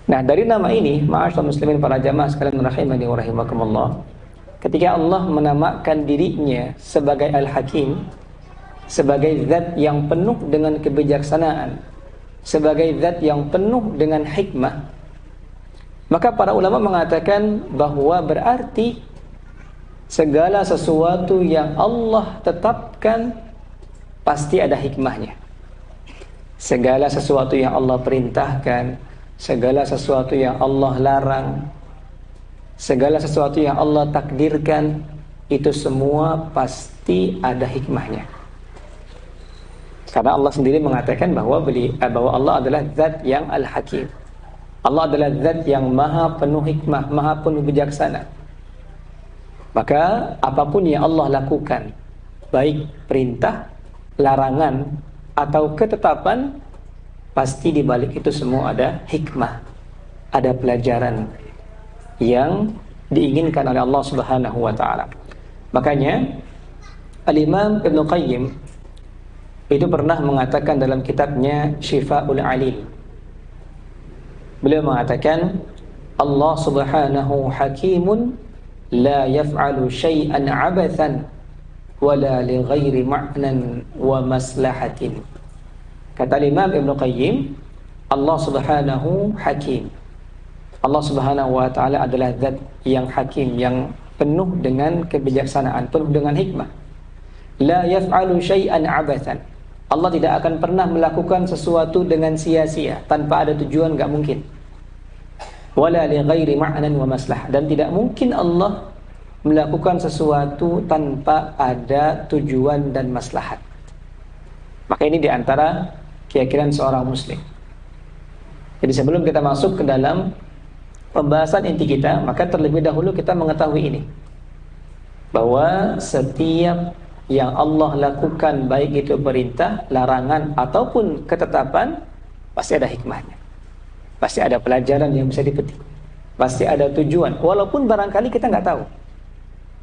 Nah, dari nama ini, ma'asyiral muslimin para jamaah sekalian rahimani wa rahimakumullah, ketika Allah menamakan dirinya sebagai Al-Hakim, sebagai zat yang penuh dengan kebijaksanaan, sebagai zat yang penuh dengan hikmah, maka para ulama mengatakan bahwa berarti segala sesuatu yang Allah tetapkan pasti ada hikmahnya. Segala sesuatu yang Allah perintahkan, segala sesuatu yang Allah larang, segala sesuatu yang Allah takdirkan, itu semua pasti ada hikmahnya. Karena Allah sendiri mengatakan bahwa Allah adalah zat yang Al-Hakim. Allah adalah zat yang maha penuh hikmah, maha penuh bijaksana. Maka apapun yang Allah lakukan, baik perintah, larangan, atau ketetapan, pasti di balik itu semua ada hikmah, ada pelajaran yang diinginkan oleh Allah Subhanahu wa taala. Makanya Al-Imam Ibnu Qayyim itu pernah mengatakan dalam kitabnya Syifa'ul Alil. Beliau mengatakan, Allah Subhanahu hakimun la yaf'alu syai'an 'abathan wala li ghairi ma'nan wa maslahatin. Kata Imam Ibnu Qayyim, Allah Subhanahu hakim. Allah Subhanahu wa taala adalah zat yang hakim, yang penuh dengan kebijaksanaan, penuh dengan hikmah. La yaf'alu syai'an 'abathan. Allah tidak akan pernah melakukan sesuatu dengan sia-sia, tanpa ada tujuan, enggak mungkin. Wala li ghairi ma'nan wa maslah, dan tidak mungkin Allah melakukan sesuatu tanpa ada tujuan dan maslahat. Maka ini diantara keyakinan seorang muslim. Jadi sebelum kita masuk ke dalam pembahasan inti kita, maka terlebih dahulu kita mengetahui ini, bahwa setiap yang Allah lakukan, baik itu perintah, larangan, ataupun ketetapan, pasti ada hikmahnya. Pasti ada pelajaran yang bisa dipetik. Pasti ada tujuan, walaupun barangkali kita nggak tahu.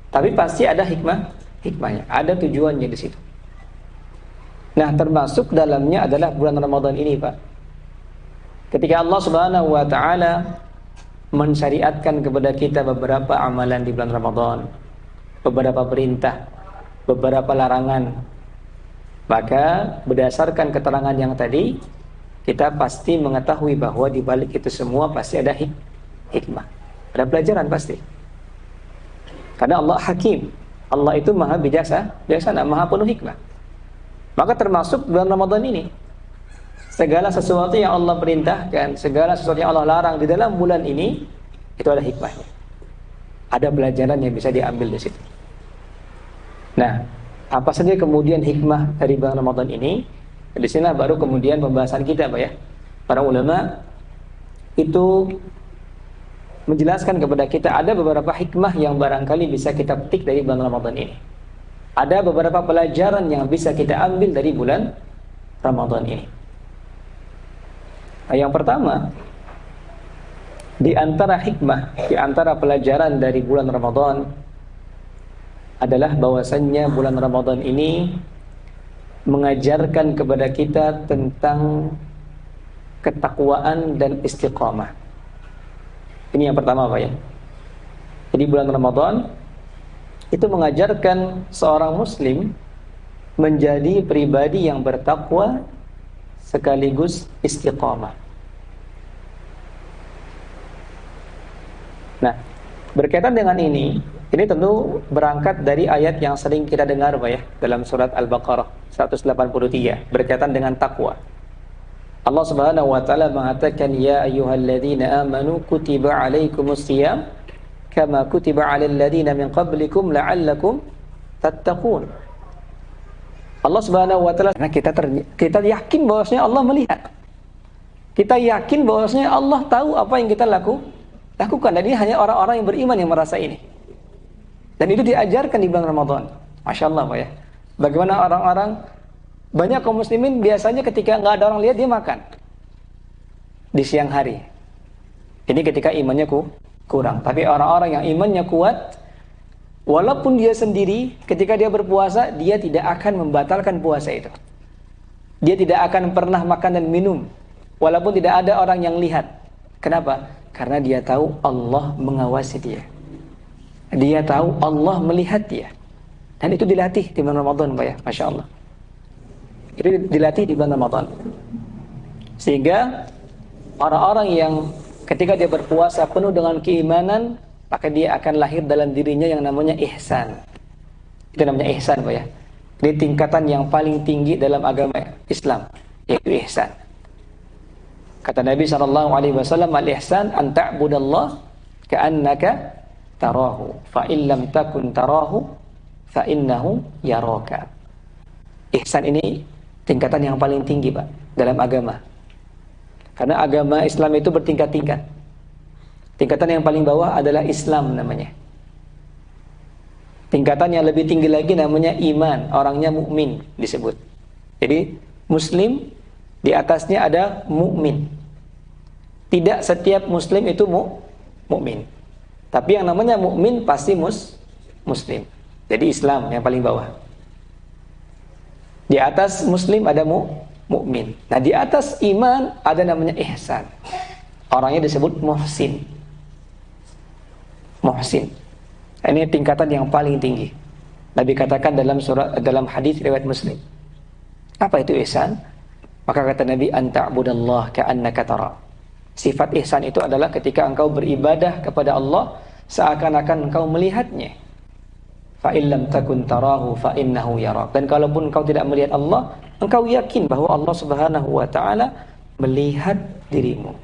Tapi pasti ada hikmahnya, ada tujuannya di situ. Nah, termasuk dalamnya adalah bulan Ramadan ini, Pak. Ketika Allah Subhanahu wa taala mensyariatkan kepada kita beberapa amalan di bulan Ramadan, beberapa perintah, beberapa larangan, maka berdasarkan keterangan yang tadi, kita pasti mengetahui bahwa di balik itu semua pasti ada hikmah, ada pelajaran pasti. Karena Allah Hakim, Allah itu maha bijaksana, maha penuh hikmah. Maka termasuk bulan Ramadan ini, segala sesuatu yang Allah perintahkan, segala sesuatu yang Allah larang di dalam bulan ini, itu ada hikmahnya, ada pelajaran yang bisa diambil di situ. Nah, apa saja kemudian hikmah dari bulan Ramadan ini? Di sini baru kemudian pembahasan kita, Pak ya. Para ulama itu menjelaskan kepada kita ada beberapa hikmah yang barangkali bisa kita petik dari bulan Ramadan ini. Ada beberapa pelajaran yang bisa kita ambil dari bulan Ramadan ini. Nah, yang pertama, di antara hikmah, di antara pelajaran dari bulan Ramadan adalah bahwasannya bulan Ramadan ini mengajarkan kepada kita tentang ketakwaan dan istiqamah. Ini yang pertama, Pak ya. Jadi bulan Ramadan itu mengajarkan seorang muslim menjadi pribadi yang bertakwa sekaligus istiqamah. Nah, berkaitan dengan ini tentu berangkat dari ayat yang sering kita dengar, Pak ya, dalam surat Al-Baqarah 183 berkaitan dengan takwa. Allah Subhanahu wa taala mengatakan, ya ayyuhalladzina amanu kutiba alaikumus shiyam kama kutiba 'alal ladzina min qablikum la'allakum tattaqun. Allah Subhanahu wa taala, nah kita yakin bahwasanya Allah melihat. Kita yakin bahwasanya Allah tahu apa yang kita lakukan. Dan ini hanya orang-orang yang beriman yang merasa ini. Dan itu diajarkan di bulan Ramadan. Masya Allah, Pak ya. Bagaimana orang-orang, banyak kaum muslimin biasanya ketika nggak ada orang lihat dia makan di siang hari. Ini ketika imannya kurang. Tapi orang-orang yang imannya kuat, walaupun dia sendiri, ketika dia berpuasa, dia tidak akan membatalkan puasa itu. Dia tidak akan pernah makan dan minum, walaupun tidak ada orang yang lihat. Kenapa? Karena dia tahu Allah mengawasi dia. Dia tahu Allah melihat dia. Dan itu dilatih di bulan Ramadan, Pak ya, Masya Allah. Itu dilatih di bulan Ramadan. Sehingga orang-orang yang ketika dia berpuasa penuh dengan keimanan, maka dia akan lahir dalam dirinya yang namanya ihsan. Itu namanya ihsan, Pak ya. Ini tingkatan yang paling tinggi dalam agama Islam, yaitu ihsan. Kata Nabi SAW, al-ihsan an ta'budallah ka'annaka tarahu, fa in lam takun tarahu fa innahu yaraka. Ihsan ini tingkatan yang paling tinggi, Pak, dalam agama. Karena agama Islam itu bertingkat-tingkat. Tingkatan yang paling bawah adalah Islam namanya. Tingkatan yang lebih tinggi lagi namanya iman, orangnya mukmin disebut. Jadi muslim, di atasnya ada mukmin. Tidak setiap muslim itu mukmin. Tapi yang namanya mukmin pasti muslim. Jadi Islam yang paling bawah. Di atas muslim ada mukmin. Nah, di atas iman ada namanya ihsan. Orangnya disebut muhsin. Muhsin. Ini tingkatan yang paling tinggi. Nabi katakan dalam hadis riwayat Muslim. Apa itu ihsan? Maka kata Nabi, anta'budallah ka'annaka tara. Sifat ihsan itu adalah ketika engkau beribadah kepada Allah seakan-akan engkau melihatnya. Fa illam takun tarahu fa innahu yarak. Dan kalaupun engkau tidak melihat Allah, engkau yakin bahwa Allah Subhanahu wa taala melihat dirimu.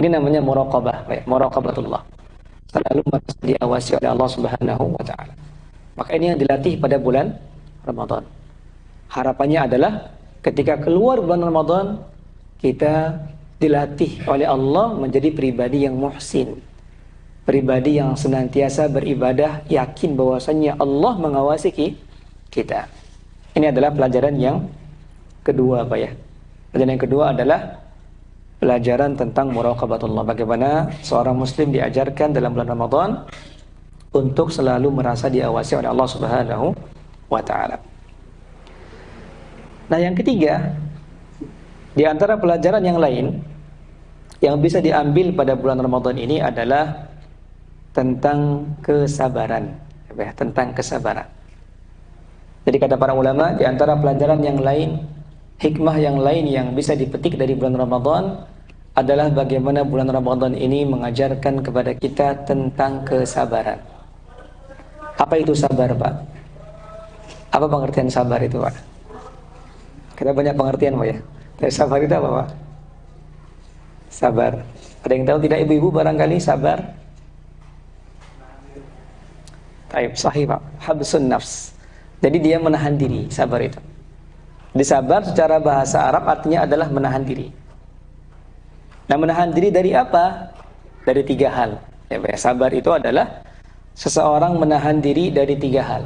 Ini namanya muraqabah, muraqabatullah. Selalu diawasi oleh Allah Subhanahu wa taala. Maka ini yang dilatih pada bulan Ramadan. Harapannya adalah ketika keluar bulan Ramadan, kita dilatih oleh Allah menjadi pribadi yang muhsin. Pribadi yang senantiasa beribadah, yakin bahwasanya Allah mengawasi kita. Ini adalah pelajaran yang kedua, Pak ya. Pelajaran yang kedua adalah pelajaran tentang muraqabatullah. Bagaimana seorang muslim diajarkan dalam bulan Ramadan untuk selalu merasa diawasi oleh Allah Subhanahu wa taala. Nah, yang ketiga, di antara pelajaran yang lain yang bisa diambil pada bulan Ramadan ini adalah tentang kesabaran, tentang kesabaran. Jadi kata para ulama, di antara pelajaran yang lain, hikmah yang lain yang bisa dipetik dari bulan Ramadan adalah bagaimana bulan Ramadan ini mengajarkan kepada kita tentang kesabaran. Apa itu sabar, Pak? Apa pengertian sabar itu, Pak? Kita banyak pengertian, Pak ya. Tapi sabar itu apa, Pak? Sabar. Ada yang tahu tidak, ibu-ibu barangkali sabar? Taib, sahih, Pak. Habsun nafs. Jadi dia menahan diri, sabar itu. Disabar secara bahasa Arab artinya adalah menahan diri. Nah, menahan diri dari apa? Dari tiga hal. Ya, sabar itu adalah seseorang menahan diri dari tiga hal.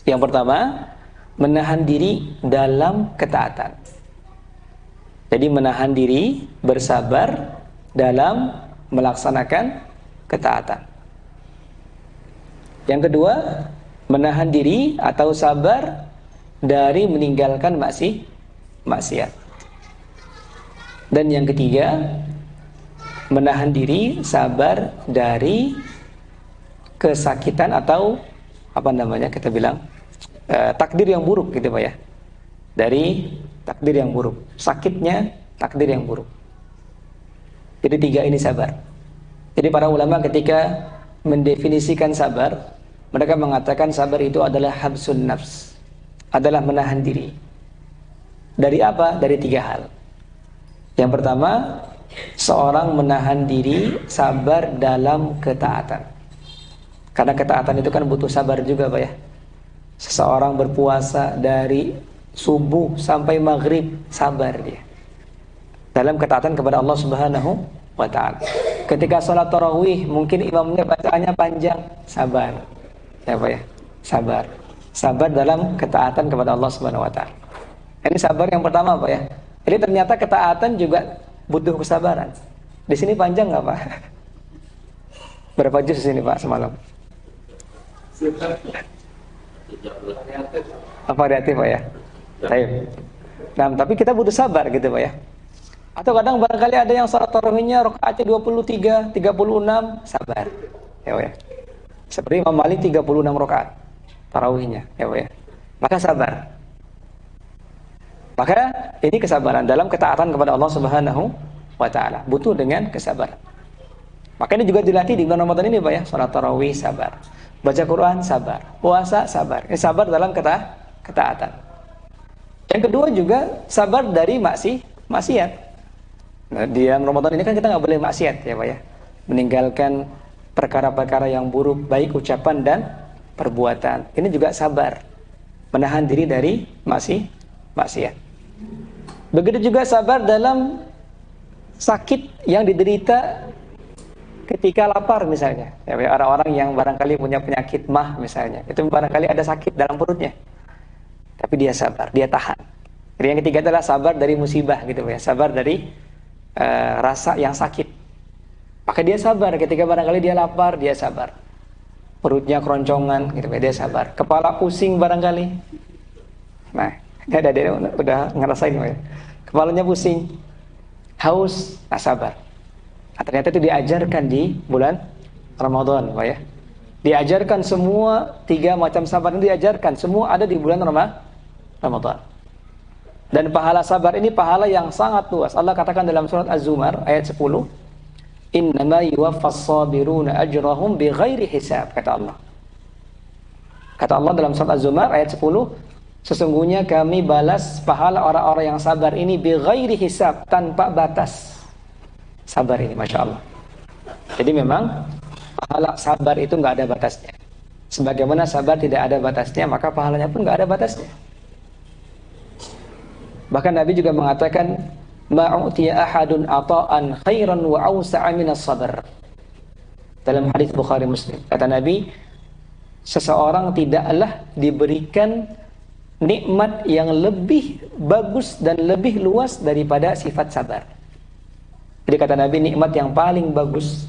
Yang pertama, menahan diri dalam ketaatan. Jadi menahan diri, bersabar dalam melaksanakan ketaatan. Yang kedua, menahan diri atau sabar dari meninggalkan maksiat. Dan yang ketiga, menahan diri, sabar dari kesakitan atau apa namanya kita bilang takdir yang buruk gitu, Pak ya. Dari takdir yang buruk, sakitnya takdir yang buruk. Jadi tiga ini sabar. Jadi para ulama ketika mendefinisikan sabar, mereka mengatakan sabar itu adalah habsun nafs, adalah menahan diri. Dari apa? Dari tiga hal. Yang pertama, seorang menahan diri sabar dalam ketaatan. Karena ketaatan itu kan butuh sabar juga, Pak ya. Seseorang berpuasa dari subuh sampai maghrib, sabar dia dalam ketaatan kepada Allah Subhanahu wa ta'ala. Ketika sholat tarawih, mungkin imamnya bacaannya panjang, sabar. Ya, Pak ya, sabar. Sabar dalam ketaatan kepada Allah Subhanahu wa ta'ala. Ini sabar yang pertama, Pak ya. Jadi ternyata ketaatan juga butuh kesabaran. Di sini panjang nggak, Pak? Berapa juz di sini, Pak, semalam? Variatif, Pak ya. Baik. Nah, tapi kita butuh sabar gitu, Pak ya. Atau kadang barangkali ada yang salat tarawihnya rakaatnya 23, 36, sabar. Ya. Seperti Imam Malik 36 rakaat tarawihnya, ya. Maka sabar. Maka ini kesabaran dalam ketaatan kepada Allah Subhanahu wa taala. Butuh dengan kesabaran. Maka ini juga dilatih di bulan Ramadan ini, Pak ya. Salat tarawih sabar. Baca Quran sabar. Puasa sabar. Ini sabar dalam ketaatan. Yang kedua juga sabar dari maksiat. Nah, di dalam Ramadan ini kan kita nggak boleh maksiat, ya Pak ya. Meninggalkan perkara-perkara yang buruk, baik ucapan dan perbuatan. Ini juga sabar. Menahan diri dari maksiat. Begitu juga sabar dalam sakit yang diderita ketika lapar misalnya. Ya, orang-orang yang barangkali punya penyakit mah misalnya, itu barangkali ada sakit dalam perutnya, tapi dia sabar, dia tahan. Jadi yang ketiga adalah sabar dari musibah gitu ya, sabar dari rasa yang sakit. Maka dia sabar ketika barangkali dia lapar, dia sabar. Perutnya keroncongan gitu ya, dia sabar. Kepala pusing barangkali. Nah, ini ada dia udah ngerasain ya. Kepalanya pusing, haus, nah sabar. Nah, ternyata itu diajarkan di bulan Ramadan, Pak ya. Diajarkan semua 3 macam sabar itu diajarkan, semua ada di bulan Ramadan. Dan pahala sabar ini pahala yang sangat luas. Allah katakan dalam surat Az-Zumar ayat 10, "Innama yuwaffas sabiruna ajrahum bighairi hisab," kata Allah. Kata Allah dalam surat Az-Zumar ayat 10, sesungguhnya kami balas pahala orang-orang yang sabar ini bighairi hisab, tanpa batas. Sabar ini, Masya Allah. Jadi memang pahala sabar itu nggak ada batasnya. Sebagaimana sabar tidak ada batasnya, maka pahalanya pun nggak ada batasnya. Bahkan Nabi juga mengatakan, "Ma'utiya ahadun ata'an khairan wa awsa'a minas sabr." Dalam hadis Bukhari Muslim, kata Nabi, seseorang tidaklah diberikan nikmat yang lebih bagus dan lebih luas daripada sifat sabar. Jadi kata Nabi, nikmat yang paling bagus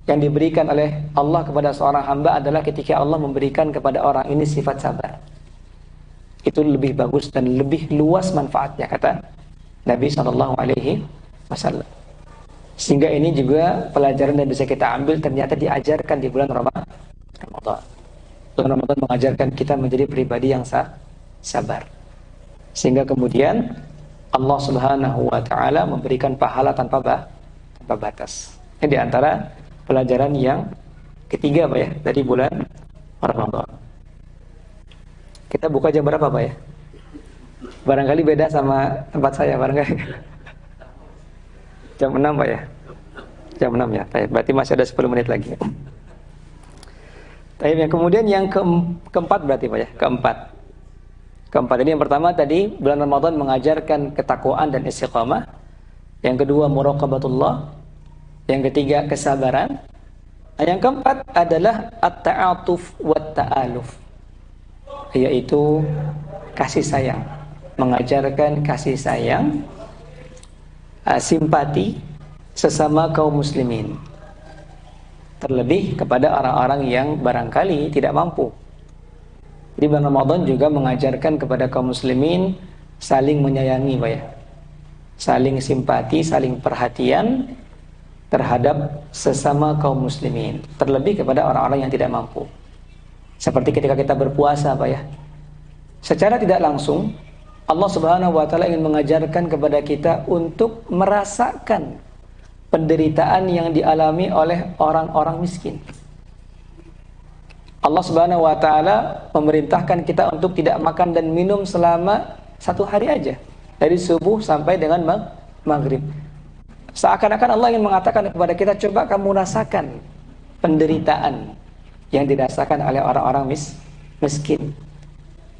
yang diberikan oleh Allah kepada seorang hamba adalah ketika Allah memberikan kepada orang ini sifat sabar. Itu lebih bagus dan lebih luas manfaatnya, kata Nabi SAW. Sehingga ini juga pelajaran yang bisa kita ambil, ternyata diajarkan di bulan Ramadan. Bulan Ramadan mengajarkan kita menjadi pribadi yang sabar. Sehingga kemudian Allah Subhanahu wa taala memberikan pahala tanpa batas. Ini di antara pelajaran yang ketiga, Pak ya, dari bulan Ramadan. Kita buka jam berapa, Pak ya? Barangkali beda sama tempat saya, barangkali. Jam 6, Pak ya? Jam 6 ya. Berarti masih ada 10 menit lagi. Yang kemudian yang keempat berarti, Pak ya? Keempat ini, yang pertama tadi bulan Ramadan mengajarkan ketakwaan dan istiqamah. Yang kedua muraqabatullah. Yang ketiga kesabaran. Yang keempat adalah at-ta'atuf wat ta'aluf, yaitu kasih sayang. Mengajarkan kasih sayang, simpati sesama kaum muslimin, terlebih kepada orang-orang yang barangkali tidak mampu. Di bulan Ramadan juga mengajarkan kepada kaum muslimin saling menyayangi, Pak ya. Saling simpati, saling perhatian terhadap sesama kaum muslimin, terlebih kepada orang-orang yang tidak mampu. Seperti ketika kita berpuasa, Pak ya. Secara tidak langsung Allah Subhanahu wa taala ingin mengajarkan kepada kita untuk merasakan penderitaan yang dialami oleh orang-orang miskin. Allah Subhanahu wa taala memerintahkan kita untuk tidak makan dan minum selama 1 hari aja, dari subuh sampai dengan maghrib. Seakan-akan Allah ingin mengatakan kepada kita, coba kamu rasakan penderitaan yang dirasakan oleh orang-orang miskin,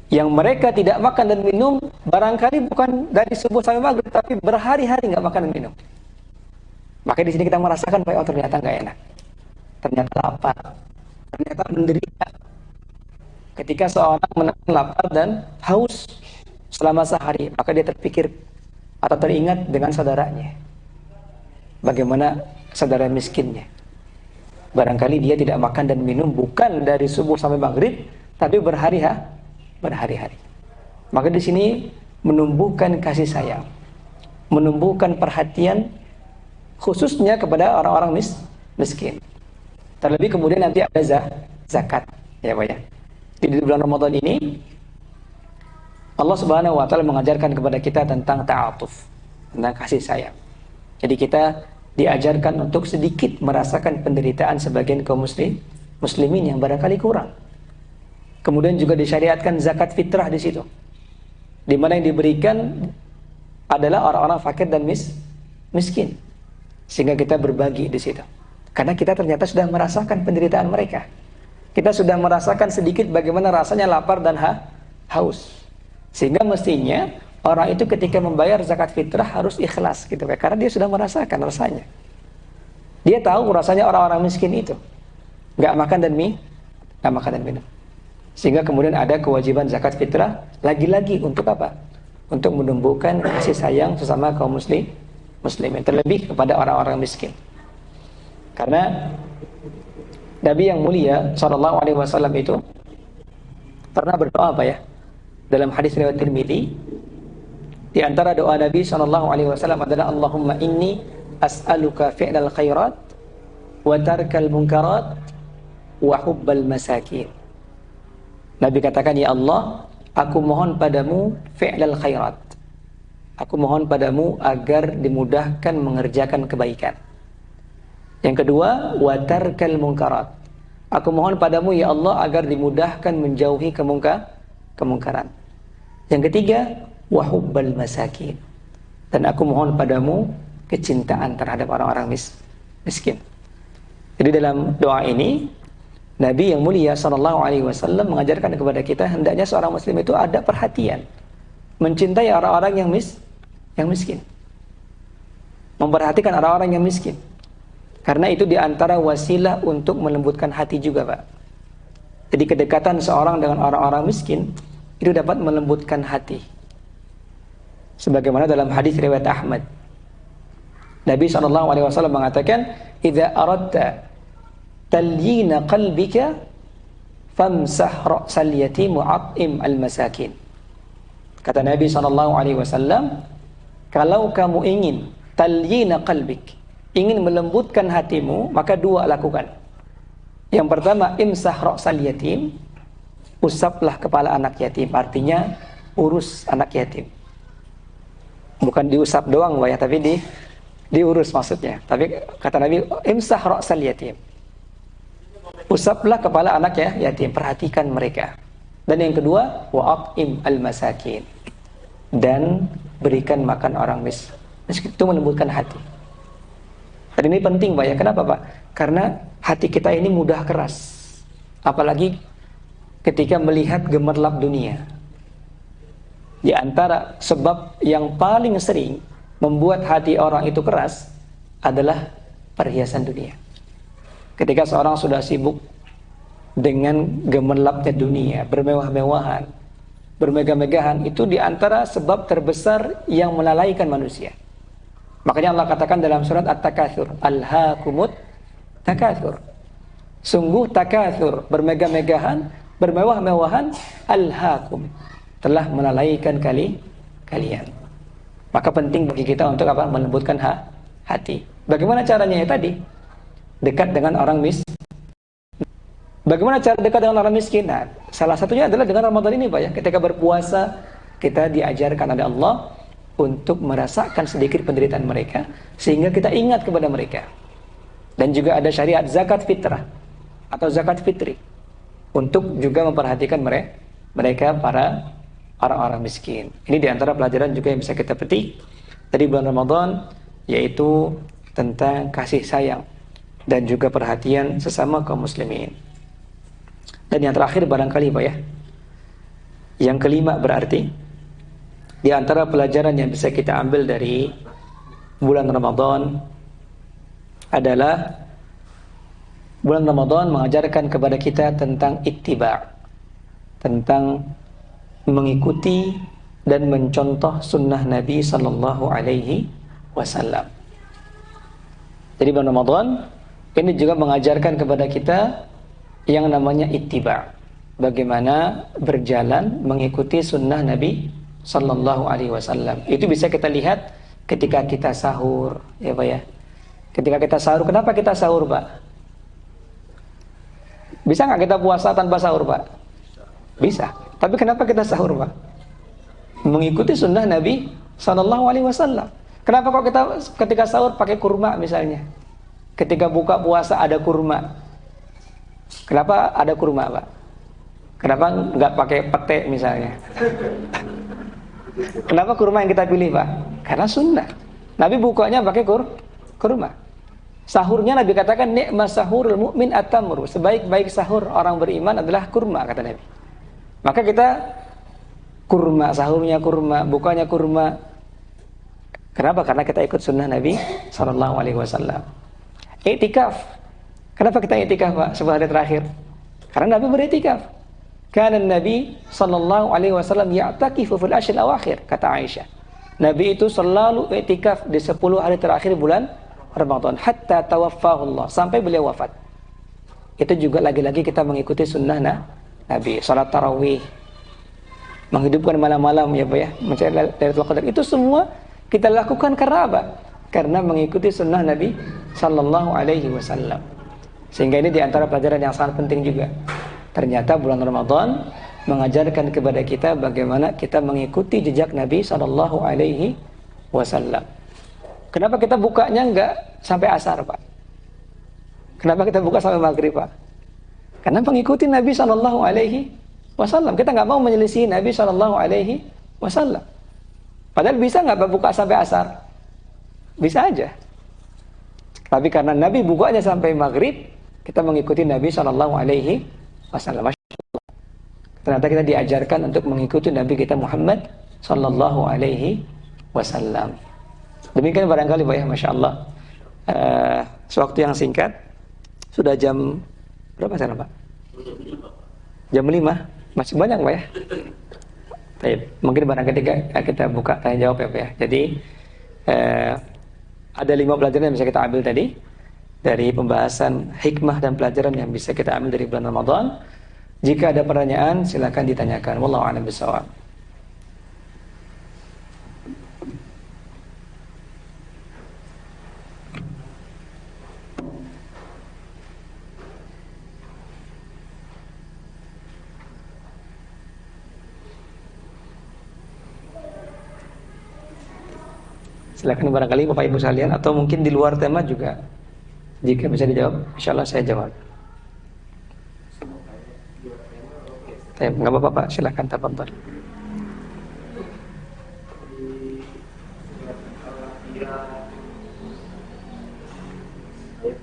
yang mereka tidak makan dan minum barangkali bukan dari subuh sampai maghrib, tapi berhari-hari nggak makan dan minum. Maka di sini kita merasakan, oh ternyata nggak enak, ternyata lapar, ternyata menderita. Ketika seorang menahan lapar dan haus selama sehari, maka dia terpikir atau teringat dengan saudaranya. Bagaimana saudara miskinnya? Barangkali dia tidak makan dan minum bukan dari subuh sampai maghrib, tapi berhari-hari. Maka di sini menumbuhkan kasih sayang. menumbuhkan perhatian khususnya kepada orang-orang miskin. Terlebih kemudian nanti ada zakat, ya Pak ya. Di bulan Ramadan ini Allah Subhanahu wa taala mengajarkan kepada kita tentang ta'atuf, tentang kasih sayang. Jadi kita diajarkan untuk sedikit merasakan penderitaan sebagian kaum muslimin yang barangkali kurang. Kemudian juga disyariatkan zakat fitrah di situ, di mana yang diberikan adalah orang-orang fakir dan miskin, sehingga kita berbagi di situ. Karena kita ternyata sudah merasakan penderitaan mereka. Kita sudah merasakan sedikit bagaimana rasanya lapar dan haus. Sehingga mestinya orang itu ketika membayar zakat fitrah harus ikhlas gitu, karena dia sudah merasakan rasanya. Dia tahu rasanya orang-orang miskin itu nggak makan dan minum. Sehingga kemudian ada kewajiban zakat fitrah lagi-lagi untuk apa? Untuk menumbuhkan kasih sayang sesama kaum muslimin, terlebih kepada orang-orang miskin. Karena Nabi yang mulia sallallahu alaihi wasallam itu pernah berdoa apa ya? Dalam hadis riwayat Tirmidzi, di antara doa Nabi sallallahu alaihi wasallam adalah Allahumma inni as'aluka fi'lal khairat wa tarkal munkarat wa hubbal masakin. Nabi katakan, ya Allah, aku mohon padamu fi'lal khairat. Aku mohon padamu agar dimudahkan mengerjakan kebaikan. Yang kedua, wa tarkal munkarat. Aku mohon padamu ya Allah agar dimudahkan menjauhi kemungkaran. Yang ketiga, wa hubbal masakin. Dan aku mohon padamu kecintaan terhadap orang-orang miskin. Jadi dalam doa ini Nabi yang mulia sallallahu alaihi wasallam mengajarkan kepada kita hendaknya seorang muslim itu ada perhatian, mencintai orang-orang yang miskin. Memperhatikan orang-orang yang miskin. Karena itu diantara wasilah untuk melembutkan hati juga, Pak. Jadi kedekatan seorang dengan orang-orang miskin itu dapat melembutkan hati. Sebagaimana dalam hadis riwayat Ahmad, Nabi sallallahu alaihi wasallam mengatakan, "Idza aradta talyina qalbika famsah ra'sal yatim wa'at'im al-masakin." Kata Nabi sallallahu alaihi wasallam, kalau kamu ingin talyina qalbik, ingin melembutkan hatimu, maka dua lakukan. Yang pertama, imsah ra'sal yatim, usaplah kepala anak yatim, artinya urus anak yatim. Bukan diusap doang, Pak ya, tapi diurus maksudnya. Tapi kata Nabi, imsah ra'sal yatim, usaplah kepala anak yatim, perhatikan mereka. Dan yang kedua, wa'at'im al-masakin, dan berikan makan orang miskin. Itu melembutkan hati. Dan ini penting, Pak ya. Kenapa, Pak? Karena hati kita ini mudah keras, apalagi ketika melihat gemerlap dunia. Di antara sebab yang paling sering membuat hati orang itu keras adalah perhiasan dunia. Ketika seorang sudah sibuk dengan gemerlapnya dunia, bermewah-mewahan, bermegah-megahan, itu di antara sebab terbesar yang melalaikan manusia. Makanya Allah katakan dalam surat At-Takatsur, alhaakumut takatsur. Sungguh takatsur, bermegah-megahan, bermewah-mewahan, alhaakum, telah melalaikan kalian. Maka penting bagi kita untuk apa? Melembutkan hati. Bagaimana caranya ya tadi? Dekat dengan orang miskin. Bagaimana cara dekat dengan orang miskin? Nah, salah satunya adalah dengan Ramadan ini, Pak ya. Ketika berpuasa, kita diajarkan oleh Allah untuk merasakan sedikit penderitaan mereka, sehingga kita ingat kepada mereka. Dan juga ada syariat zakat fitrah atau zakat fitri untuk juga memperhatikan mereka para orang-orang miskin. Ini diantara pelajaran juga yang bisa kita petik dari bulan Ramadan, yaitu tentang kasih sayang dan juga perhatian sesama kaum muslimin. Dan yang terakhir barangkali, Pak ya, yang kelima berarti di antara pelajaran yang bisa kita ambil dari bulan Ramadan adalah bulan Ramadan mengajarkan kepada kita tentang ittiba', tentang mengikuti dan mencontoh sunnah Nabi sallallahu alaihi wasallam. Jadi bulan Ramadan ini juga mengajarkan kepada kita yang namanya ittiba', bagaimana berjalan mengikuti sunnah Nabi sallallahu alaihi wasallam. Itu bisa kita lihat ketika kita sahur, ya Pak ya. Ketika kita sahur, kenapa kita sahur Pak? Bisa nggak kita puasa tanpa sahur Pak? Bisa. Tapi kenapa kita sahur Pak? Mengikuti sunnah Nabi SAW. Kenapa kok kita ketika sahur pakai kurma misalnya? Ketika buka puasa ada kurma. Kenapa ada kurma Pak? Kenapa nggak pakai pete misalnya? Kenapa kurma yang kita pilih Pak? Karena sunnah. Nabi bukanya pakai kurma. Sahurnya Nabi katakan nikmat sahurul mukmin at-tamr. Sebaik-baik sahur orang beriman adalah kurma kata Nabi. Maka kita kurma, sahurnya kurma, bukanya kurma. Kenapa? Karena kita ikut sunnah Nabi SAW. Iktikaf. Kenapa kita iktikaf Pak? 10 hari terakhir. Karena Nabi beriktikaf. Karena Nabi SAW ya'takifu fil ashril awakhir, kata Aisyah. Nabi itu selalu iktikaf di 10 hari terakhir bulan Ramadan hatta tawaffahullah, sampai beliau wafat. Itu juga lagi-lagi kita mengikuti sunnah Nabi. Salat tarawih, menghidupkan malam-malam ya Pak ya, mencari Lailatul Qadar. Itu semua kita lakukan karena apa? Karena mengikuti sunnah Nabi sallallahu alaihi wasallam. Sehingga ini diantara pelajaran yang sangat penting juga. Ternyata bulan Ramadan mengajarkan kepada kita bagaimana kita mengikuti jejak Nabi sallallahu alaihi wasallam. Kenapa kita bukanya enggak sampai asar Pak? Kenapa kita buka sampai maghrib Pak? Karena mengikuti Nabi sallallahu alaihi wasallam. Kita nggak mau menyelisih Nabi sallallahu alaihi wasallam. Padahal bisa nggak buka sampai asar? Bisa aja. Tapi karena Nabi bukanya sampai maghrib, kita mengikuti Nabi sallallahu alaihi wasallam. Ternyata kita diajarkan untuk mengikuti Nabi kita Muhammad sallallahu alaihi wasallam. Demikian barangkali Pak ya, Masya Allah. Sewaktu yang singkat, sudah jam berapa sekarang Pak? Jam 5, masih banyak Pak ya. Baik, mungkin barangkali kita buka tanya jawab ya Pak ya. Jadi ada 5 pelajaran yang bisa kita ambil tadi dari pembahasan hikmah dan pelajaran yang bisa kita ambil dari bulan Ramadan. Jika ada pertanyaan silakan ditanyakan. Wallahu a'lam bishawab. Silakan barangkali Bapak Ibu sekalian, atau mungkin di luar tema juga jika bisa dijawab, insyaallah saya jawab. Enggak apa-apa Pak, silakan tafadhol.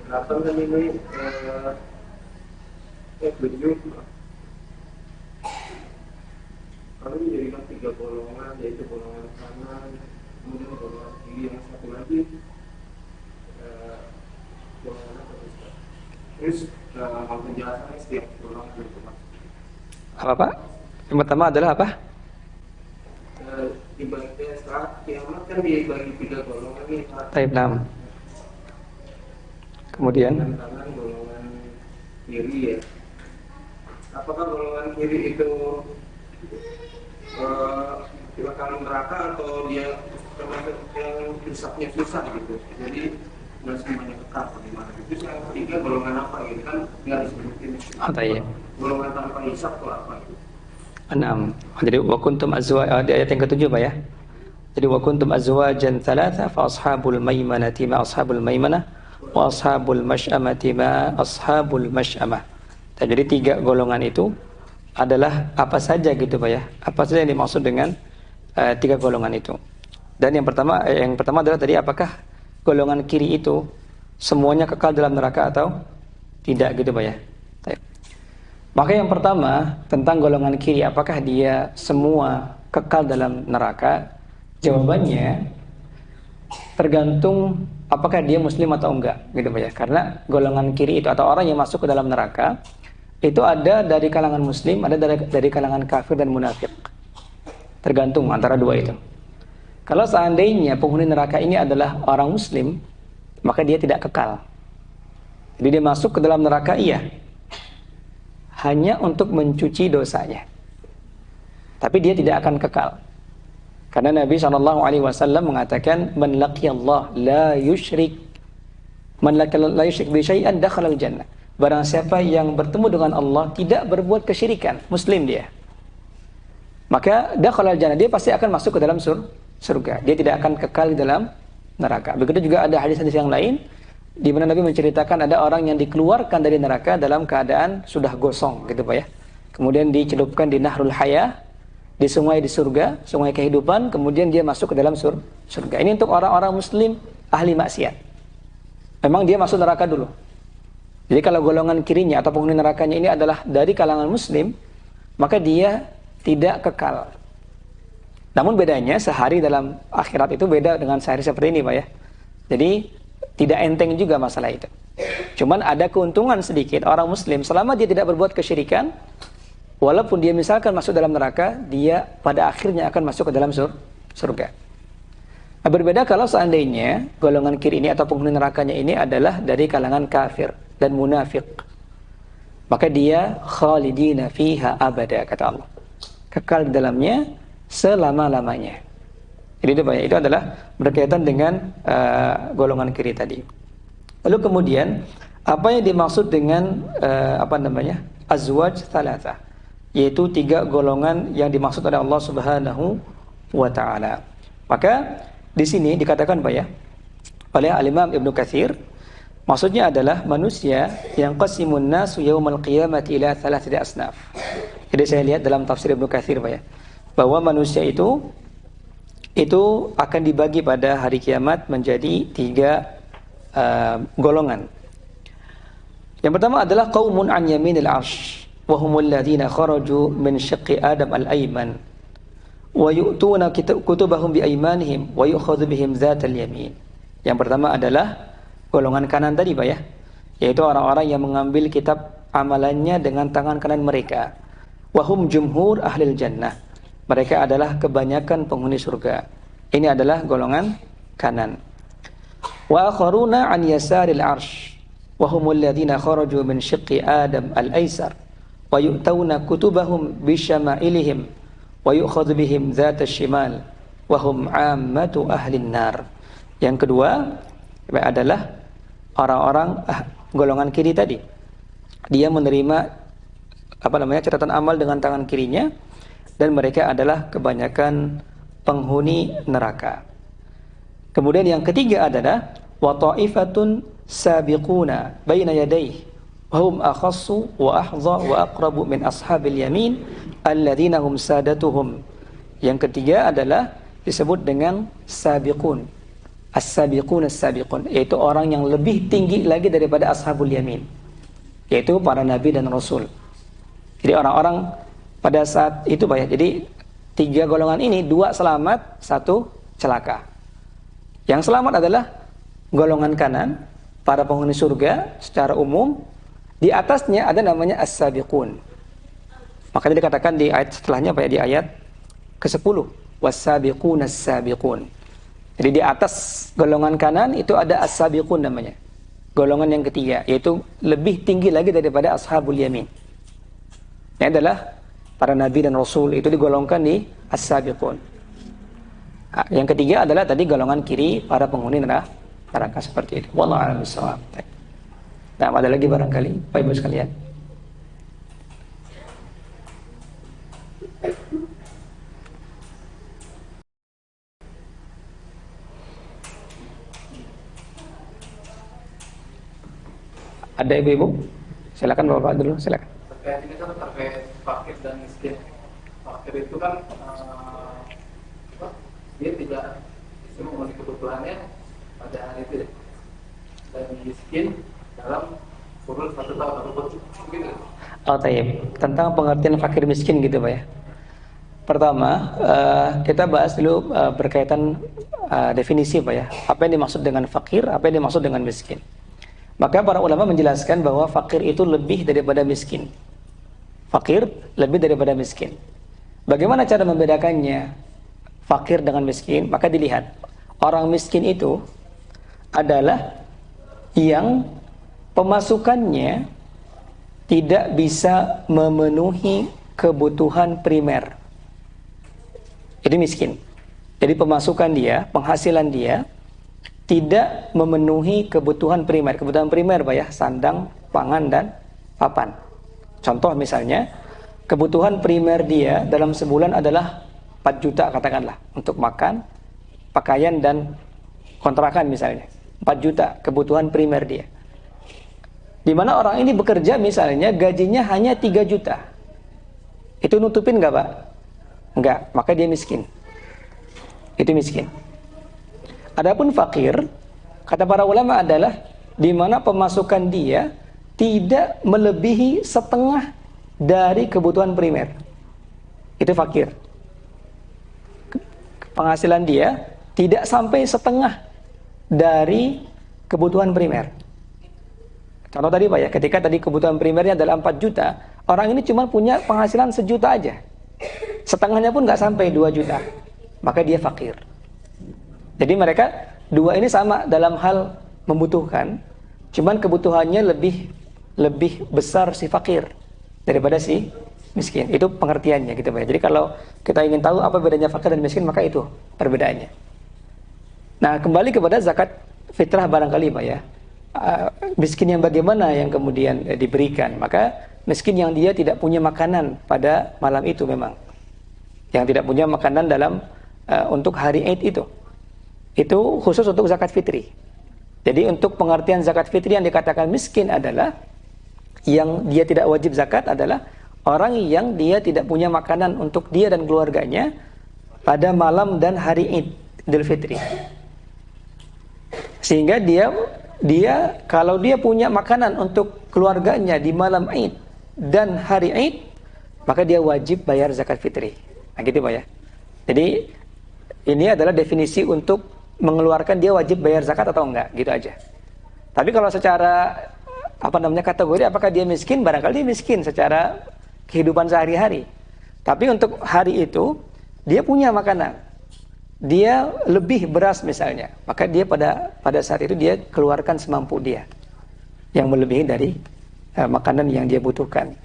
Apa namanya beliau kami menjadikan 3 golongan, yaitu golongan kanan, kemudian golongan kiri, yang satu lagi golongan apa? Terus penjelasannya setiap golongan itu Apa Pak? Yang pertama adalah apa? Dibagi saat kiamat kan dibagi 3 golongan nih Pak. Taib 6. Kemudian Kanan, golongan kiri ya. Apakah golongan kiri itu bakal neraka atau dia termasuk yang hisapnya susah gitu? Jadi nggak semuanya kekal bagaimana? Itu yang ketiga golongan apa gitu kan nggak disebutin. iya. Golongan tanpa hisap itu apa gitu? 6. Jadi wa kuntum azwajan, di ayat yang ke-7 Pak ya. Jadi wa kuntum azwajan thalatha fa ashabul maimanati ma ashabul maimanah wa ashabul masy'amati ma ashabul masy'amah. Jadi 3 golongan itu adalah apa saja gitu Pak ya. Apa saja yang dimaksud dengan 3 golongan itu. Dan yang pertama adalah tadi, apakah golongan kiri itu semuanya kekal dalam neraka atau tidak gitu Pak ya. Maka yang pertama tentang golongan kiri, apakah dia semua kekal dalam neraka? Jawabannya tergantung apakah dia muslim atau enggak gitu Pak ya. Karena golongan kiri itu atau orang yang masuk ke dalam neraka itu ada dari kalangan muslim, ada dari kalangan kafir dan munafik. Tergantung antara dua itu. Kalau seandainya penghuni neraka ini adalah orang muslim, maka dia tidak kekal. Jadi dia masuk ke dalam neraka hanya untuk mencuci dosanya. Tapi dia tidak akan kekal. Karena Nabi SAW mengatakan, man laqiyallah la yushrik bi syai'an dakhalal jannah. Barang siapa yang bertemu dengan Allah tidak berbuat kesyirikan, muslim dia, maka dakhalal jannah, dia pasti akan masuk ke dalam surga. Dia tidak akan kekal di dalam neraka. Begitu juga ada hadis-hadis yang lain di mana Nabi menceritakan ada orang yang dikeluarkan dari neraka dalam keadaan sudah gosong gitu Pak ya. Kemudian dicelupkan di Nahrul Haya, di sungai di surga, sungai kehidupan, kemudian dia masuk ke dalam surga. Ini untuk orang-orang muslim ahli maksiat. Memang dia masuk neraka dulu. Jadi kalau golongan kirinya atau penghuni nerakanya ini adalah dari kalangan muslim, maka dia tidak kekal. Namun bedanya sehari dalam akhirat itu beda dengan sehari seperti ini Pak ya. Jadi tidak enteng juga masalah itu. Cuman ada keuntungan sedikit orang muslim selama dia tidak berbuat kesyirikan, walaupun dia misalkan masuk dalam neraka, dia pada akhirnya akan masuk ke dalam surga. Nah, berbeda kalau seandainya golongan kiri ini atau penghuni nerakanya ini adalah dari kalangan kafir dan munafik, maka dia khalidina fiha abada, kata Allah, kekal di dalamnya selama-lamanya. Jadi itu adalah berkaitan dengan golongan kiri tadi. Lalu kemudian apa yang dimaksud dengan azwaj thalatha, yaitu 3 golongan yang dimaksud oleh Allah Subhanahu wa taala. Maka di sini dikatakan Pak ya oleh Al-Imam Ibnu Katsir, maksudnya adalah manusia yang qasimun nasu yaumal qiyamati ila thalathati asnaf. Jadi saya lihat dalam tafsir Ibnu Katsir Pak ya, bahwa manusia itu akan dibagi pada hari kiamat menjadi 3 golongan. Yang pertama adalah qaumun an yaminil arsh wa humul ladzina kharaju min syiqqi adam al-ayman wa yu'tuna kutubahum bi aymanihim wa yu'khadhu bihim dzatal yamin. Yang pertama adalah golongan kanan tadi Pak ya, yaitu orang-orang yang mengambil kitab amalannya dengan tangan kanan mereka. Wa hum jumhur ahlil jannah. Mereka adalah kebanyakan penghuni surga. Ini adalah golongan kanan. Wa akharuna an yasaril arsh wa humul ladzina kharaju min syiqqi adam al-aysar wa yu'tawna kutubahum bi syama'ilihim wa yu'khadhu bihim dzatas shimal wa hum 'ammatu ahlin nar. Yang kedua adalah orang-orang golongan kiri tadi. Dia menerima catatan amal dengan tangan kirinya, dan mereka adalah kebanyakan penghuni neraka. Kemudian yang ketiga adalah wa ta'ifatun sabiquna baina yadayhi wa hum akhassu wa ahza wa aqrabu min ashabil yamin alladzina hum sadatuhum. Yang ketiga adalah disebut dengan sabiqun. As-sabiqun as-sabiqun, yaitu orang yang lebih tinggi lagi daripada ashabul yamin, yaitu para nabi dan rasul. Jadi orang-orang pada saat itu Pak ya, jadi 3 golongan ini, 2 selamat, 1 celaka. Yang selamat adalah golongan kanan, para penghuni surga secara umum. Di atasnya ada namanya as-sabiqun. Makanya dikatakan di ayat setelahnya Pak ya, di ayat ke-10, was-sabiqun as-sabiqun. Jadi di atas golongan kanan itu ada as-sabiqun namanya, golongan yang ketiga, yaitu lebih tinggi lagi daripada ashabul yamin. Ini adalah para nabi dan rasul, itu digolongkan di as-sabiqun. Nah, yang ketiga adalah tadi golongan kiri, para penghuni neraka seperti itu. Wallahu a'lam bishawab. Nah, ada lagi barangkali Bapak Ibu sekalian? Ada ibu-ibu? Silakan Bapak dulu, silakan. Terkait ini kan terkait fakir dan miskin. Fakir itu kan dia tidak bisa memenuhi kebutuhannya pada hari itu, dan miskin dalam kurun 1 tahun atau mungkin. Oh, tayyib. Tentang pengertian fakir miskin gitu Pak ya. Pertama, kita bahas dulu berkaitan definisi Pak ya. Apa yang dimaksud dengan fakir, apa yang dimaksud dengan miskin. Maka para ulama menjelaskan bahwa fakir itu lebih daripada miskin. Fakir lebih daripada miskin. Bagaimana cara membedakannya fakir dengan miskin? Maka dilihat, orang miskin itu adalah yang pemasukannya tidak bisa memenuhi kebutuhan primer. Itu miskin. Jadi pemasukan dia, penghasilan dia tidak memenuhi kebutuhan primer. Kebutuhan primer Pak ya, sandang, pangan, dan papan. Contoh misalnya, kebutuhan primer dia dalam sebulan adalah 4 juta katakanlah, untuk makan, pakaian, dan kontrakan misalnya. 4 juta kebutuhan primer dia. Di mana orang ini bekerja misalnya gajinya hanya 3 juta. Itu nutupin nggak Pak? Nggak, maka dia miskin. Itu miskin. Adapun fakir, kata para ulama adalah di mana pemasukan dia tidak melebihi setengah dari kebutuhan primer. Itu fakir. Penghasilan dia tidak sampai setengah dari kebutuhan primer. Contoh tadi Pak ya, ketika tadi kebutuhan primernya adalah 4 juta, orang ini cuma punya penghasilan 1 juta aja. Setengahnya pun nggak sampai 2 juta. Maka dia fakir. Jadi mereka dua ini sama dalam hal membutuhkan, cuman kebutuhannya lebih besar si fakir daripada si miskin. Itu pengertiannya gitu Pak ya. Jadi kalau kita ingin tahu apa bedanya fakir dan miskin, maka itu perbedaannya. Nah, kembali kepada zakat fitrah barangkali Pak ya. Miskin yang bagaimana yang kemudian diberikan? Maka miskin yang dia tidak punya makanan pada malam itu memang. Yang tidak punya makanan dalam untuk hari Eid itu. Itu khusus untuk zakat fitri. Jadi untuk pengertian zakat fitri yang dikatakan miskin adalah yang dia tidak wajib zakat adalah orang yang dia tidak punya makanan untuk dia dan keluarganya pada malam dan hari Eid Idul Fitri. Sehingga dia kalau dia punya makanan untuk keluarganya di malam Eid dan hari Eid, maka dia wajib bayar zakat fitri. Nah gitu Pak ya. Jadi ini adalah definisi untuk mengeluarkan dia wajib bayar zakat atau enggak, gitu aja. Tapi kalau secara kategori apakah dia miskin? Barangkali dia miskin secara kehidupan sehari-hari. Tapi untuk hari itu dia punya makanan. Dia lebih beras misalnya, maka dia pada saat itu dia keluarkan semampu dia yang melebihi dari makanan yang dia butuhkan.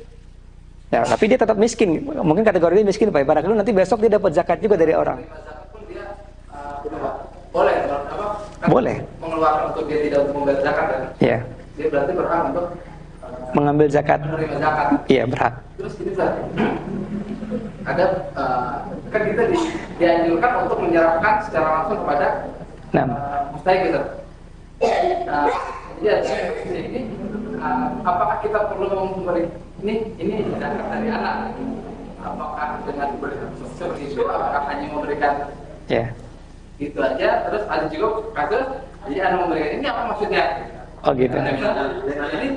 Ya, tapi dia tetap miskin. Mungkin kategori dia miskin Pak. Barangkali nanti besok dia dapat zakat juga dari orang. Boleh, boleh mengeluarkan untuk dia tidak mengambil zakat kan? Iya. Dia berarti berhak untuk mengambil zakat. Menerima zakat. Iya, berhak. Terus ini ada kan kita dianjurkan untuk menyerahkan secara langsung kepada mustahik gitu. Jadi apakah kita perlu memberi ini zakat dari anak? Apakah dengan berikan seperti itu? Apakah hanya memberikan itu aja? Terus ada juga kasus jadi anak memberikan ini apa maksudnya? Oh gitu. Ini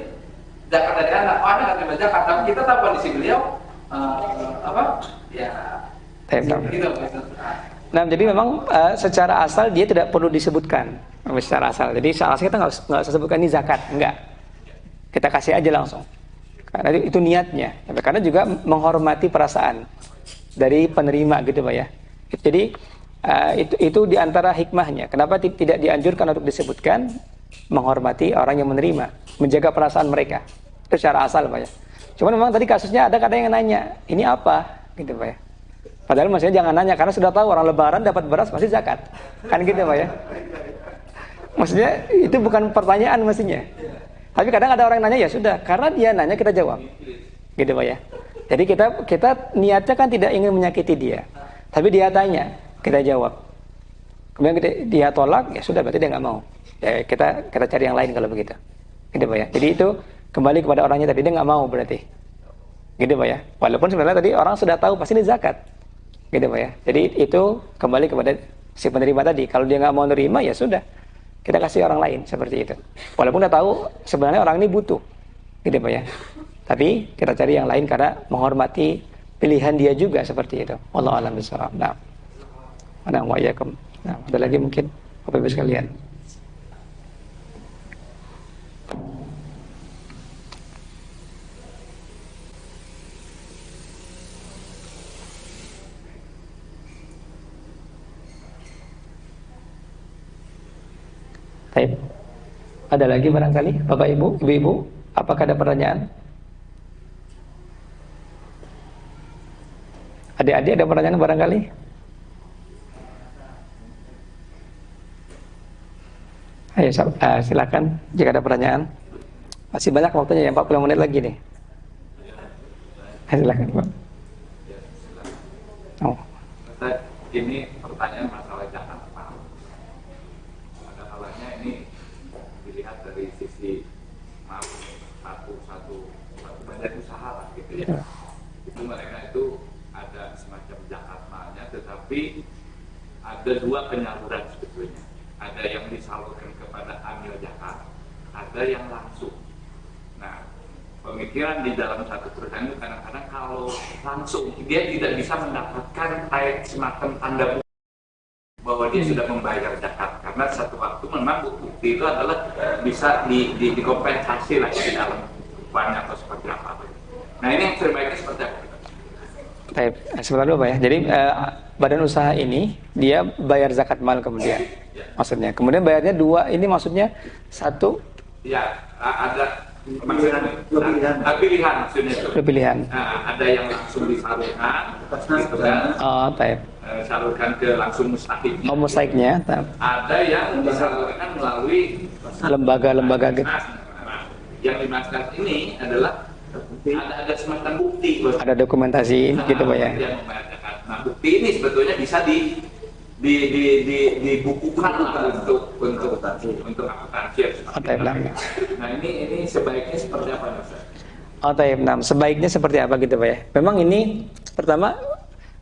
zakat dari anak. Oh, anak nggak terima zakat, tapi kita tahu kondisi beliau gitu. Nah, jadi memang secara asal dia tidak perlu disebutkan secara asal. Jadi secara asal kita nggak usah sebutkan ini zakat, enggak. Kita kasih aja langsung. Karena itu niatnya. Karena juga menghormati perasaan dari penerima gitu Pak ya. Jadi itu diantara hikmahnya. Kenapa tidak dianjurkan untuk disebutkan? Menghormati orang yang menerima, menjaga perasaan mereka. Itu secara asal Pak ya. Cuman memang tadi kasusnya ada kadang yang nanya, ini apa? Gitu Pak ya. Padahal maksudnya jangan nanya, karena sudah tahu orang lebaran dapat beras pasti zakat. Kan gitu Pak ya. Maksudnya itu bukan pertanyaan mestinya. Tapi kadang ada orang yang nanya, ya sudah, karena dia nanya kita jawab. Gitu Pak ya. Jadi kita niatnya kan tidak ingin menyakiti dia. Tapi dia tanya, kita jawab. Kemudian dia tolak, ya sudah berarti dia nggak mau. Ya kita cari yang lain kalau begitu. Gitu Pak ya. Jadi itu kembali kepada orangnya tadi, dia nggak mau berarti. Gitu Pak ya. Walaupun sebenarnya tadi orang sudah tahu pasti ini zakat. Gitu Pak ya. Jadi itu kembali kepada si penerima tadi. Kalau dia nggak mau nerima, ya sudah, kita kasih orang lain seperti itu. Walaupun udah tahu sebenarnya orang ini butuh. Gitu Pak ya. Tapi kita cari yang lain karena menghormati pilihan dia juga seperti itu. Wallahu a'lam bishawab. Nah. Ana wa iyyakum. Nah, ada lagi mungkin Bapak Ibu sekalian. Baik. Ada lagi barangkali Bapak Ibu, Ibu-ibu, apakah ada pertanyaan? Adik-adik ada pertanyaan barangkali? Ayo, silakan jika ada pertanyaan. Masih banyak waktunya ya, 40 menit lagi nih. Silakan Pak. Oh. Ini pertanyaan masalah Jakarta. Ada kalanya ini dilihat dari sisi satu badan usaha lah gitu ya. Itu mereka itu ada semacam Jakartanya, tetapi ada dua penyaluran sebetulnya. Ada yang disalurkan kepada amil zakat, ada yang langsung. Nah, pemikiran di dalam satu perusahaan itu kadang-kadang kalau langsung dia tidak bisa mendapatkan kayak semacam tanda bukti bahwa dia sudah membayar zakat, karena satu waktu memang bukti itu adalah bisa dikompensasi lagi di dalam upahnya atau seperti apa. Nah, ini yang terbaiknya seperti apa? Baik, sebentar dulu Pak ya. Jadi badan usaha ini dia bayar zakat mal kemudian, maksudnya. Kemudian bayarnya dua, ini maksudnya satu. Ya, ada pilihan maksudnya itu. Pilihan. Nah, ada yang langsung disalurkan, gitu kan? Oh, baik. Salurkan ke langsung mustahiknya. Oh, mustahiknya. Ada yang disalurkan melalui lembaga-lembaga gitu. Nah, yang dimaksud ini adalah ada semacam bukti, ada dokumentasi gitu Pak ya. Nah, bukti ini sebetulnya bisa dibukukan untuk akuntansi. Nah, ini sebaiknya seperti apa Ustaz? Sebaiknya seperti apa gitu Pak ya. Memang ini pertama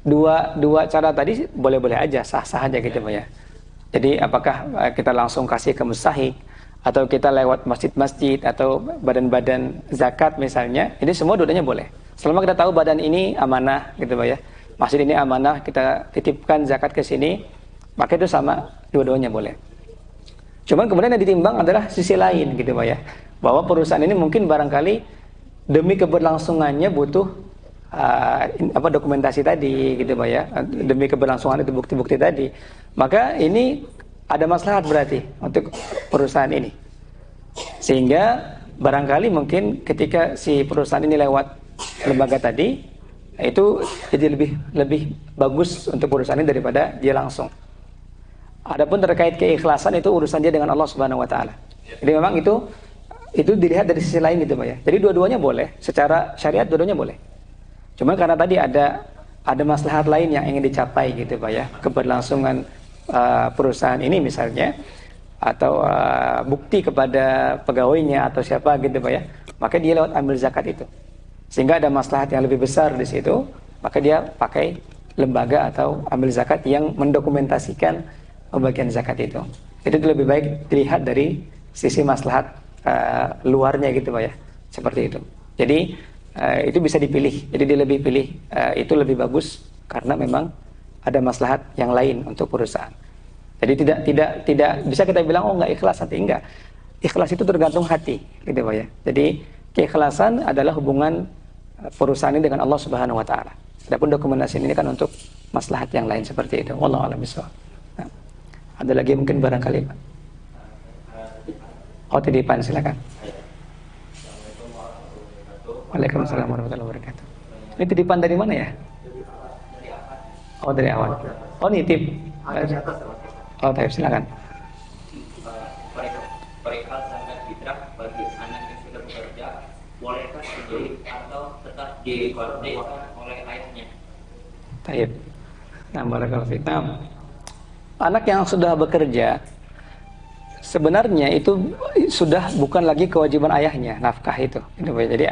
dua cara tadi boleh-boleh aja, sah-sah aja gitu Pak ya. Jadi apakah kita langsung kasih ke mustahik atau kita lewat masjid-masjid atau badan-badan zakat misalnya, ini semua dua-duanya boleh. Selama kita tahu badan ini amanah gitu Pak ya. Masjid ini amanah, kita titipkan zakat ke sini, maka itu sama, dua-duanya boleh. Cuman kemudian yang ditimbang adalah sisi lain gitu Pak ya. Bahwa perusahaan ini mungkin barangkali demi keberlangsungannya butuh dokumentasi tadi gitu Pak ya. Demi keberlangsungan itu bukti-bukti tadi. Maka ini ada maslahat berarti untuk perusahaan ini. Sehingga barangkali mungkin ketika si perusahaan ini lewat lembaga tadi, itu jadi lebih bagus untuk perusahaan ini daripada dia langsung. Adapun terkait keikhlasan itu urusan dia dengan Allah Subhanahu wa taala. Jadi memang itu dilihat dari sisi lain gitu Pak ya. Jadi dua-duanya boleh, secara syariat dua-duanya boleh. Cuma karena tadi ada maslahat lain yang ingin dicapai gitu Pak ya. Keberlangsungan perusahaan ini misalnya, atau bukti kepada pegawainya atau siapa gitu Pak ya, maka dia lewat ambil zakat itu, sehingga ada maslahat yang lebih besar di situ, maka dia pakai lembaga atau ambil zakat yang mendokumentasikan pembagian zakat itu. Itu lebih baik dilihat dari sisi maslahat luarnya gitu Pak ya, seperti itu. Jadi itu bisa dipilih, jadi dia lebih pilih itu lebih bagus karena memang ada maslahat yang lain untuk perusahaan. Jadi tidak bisa kita bilang oh enggak ikhlas, nanti enggak. Ikhlas itu tergantung hati, gitu Pak ya. Jadi keikhlasan adalah hubungan perusahaan ini dengan Allah Subhanahu wa taala. Adapun dokumentasi ini kan untuk maslahat yang lain seperti itu. Wallahu a'lam bishawab. Nah, ada lagi mungkin barangkali Pak. Oh, titipan silakan. Waalaikumsalam warahmatullahi wabarakatuh. Ini titipan dari mana ya? Oh, dari awal. Oh, nitip. Oh, taib, silakan. Perihal zakat fitrah bagi anak yang sudah bekerja, bolehkah sendiri atau tetap dikeluarkan oleh ayahnya? Taib. Nah, barakallahu fiik. Anak yang sudah bekerja sebenarnya itu sudah bukan lagi kewajiban ayahnya nafkah itu. Jadi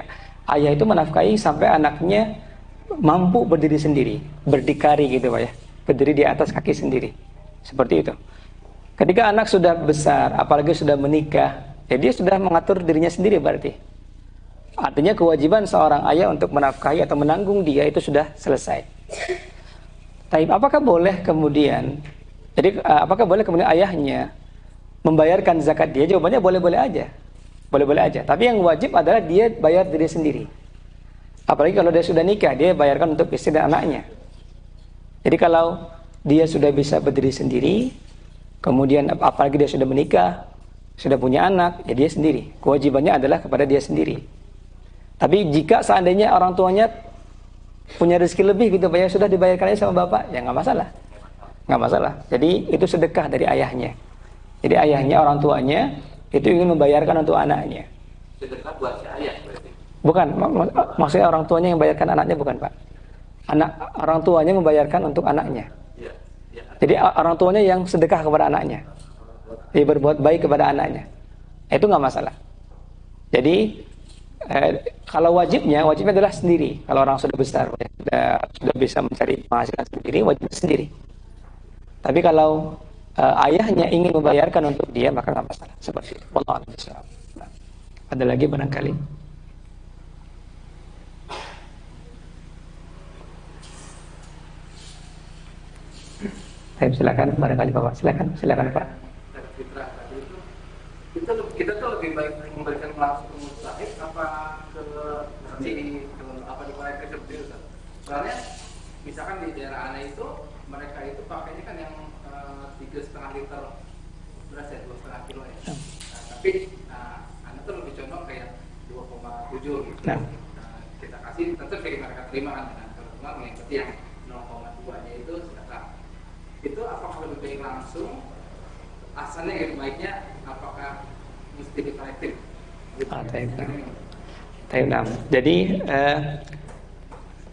ayah itu menafkahi sampai anaknya mampu berdiri sendiri, berdikari gitu Pak ya, berdiri di atas kaki sendiri, seperti itu. Ketika anak sudah besar, apalagi sudah menikah, ya dia sudah mengatur dirinya sendiri berarti. Artinya kewajiban seorang ayah untuk menafkahi atau menanggung dia itu sudah selesai. Tapi apakah boleh kemudian, apakah boleh kemudian ayahnya membayarkan zakat dia? Jawabannya boleh-boleh aja, boleh-boleh aja. Tapi yang wajib adalah dia bayar diri sendiri. Apalagi kalau dia sudah nikah, dia bayarkan untuk istri dan anaknya. Jadi kalau dia sudah bisa berdiri sendiri, kemudian apalagi dia sudah menikah, sudah punya anak, ya dia sendiri. Kewajibannya adalah kepada dia sendiri. Tapi jika seandainya orang tuanya punya rezeki lebih gitu, Pak ya, sudah dibayarkan aja sama bapak, ya nggak masalah. Nggak masalah. Jadi itu sedekah dari ayahnya. Jadi ayahnya, orang tuanya itu ingin membayarkan untuk anaknya. Sedekah buat si ayah berarti. Bukan, maksudnya orang tuanya yang membayarkan anaknya, bukan Pak. Orang tuanya membayarkan untuk anaknya. Iya. Ya. Jadi orang tuanya yang sedekah kepada anaknya. Dia berbuat baik kepada anaknya. Itu nggak masalah. Jadi kalau wajibnya adalah sendiri. Kalau orang sudah besar, sudah bisa mencari penghasilan sendiri, wajibnya sendiri. Tapi kalau ayahnya ingin membayarkan untuk dia, maka nggak masalah. Seperti itu. Wallahu a'lam. Ada lagi barangkali? Silakan, barangkali Bapak. Silakan Pak. Fitrah tadi itu kita tuh lebih baik memberikan langsung ke mustahik apa ke apa di proyek seperti itu. Soalnya misalkan di daerah Ana itu mereka itu pakainya kan yang 3,5 liter beras ya, 2,5 kilo ya. Nah, tapi Ana tuh lebih condong kayak 2,7 gitu. Nah, kita kasih tentu kayak mereka terima kan dengan kebetulan mengikuti yang 0,2 nya itu sedekah. Itu apakah lebih baik langsung? Asalnya yang baiknya apakah mesti dikolektif? Jadi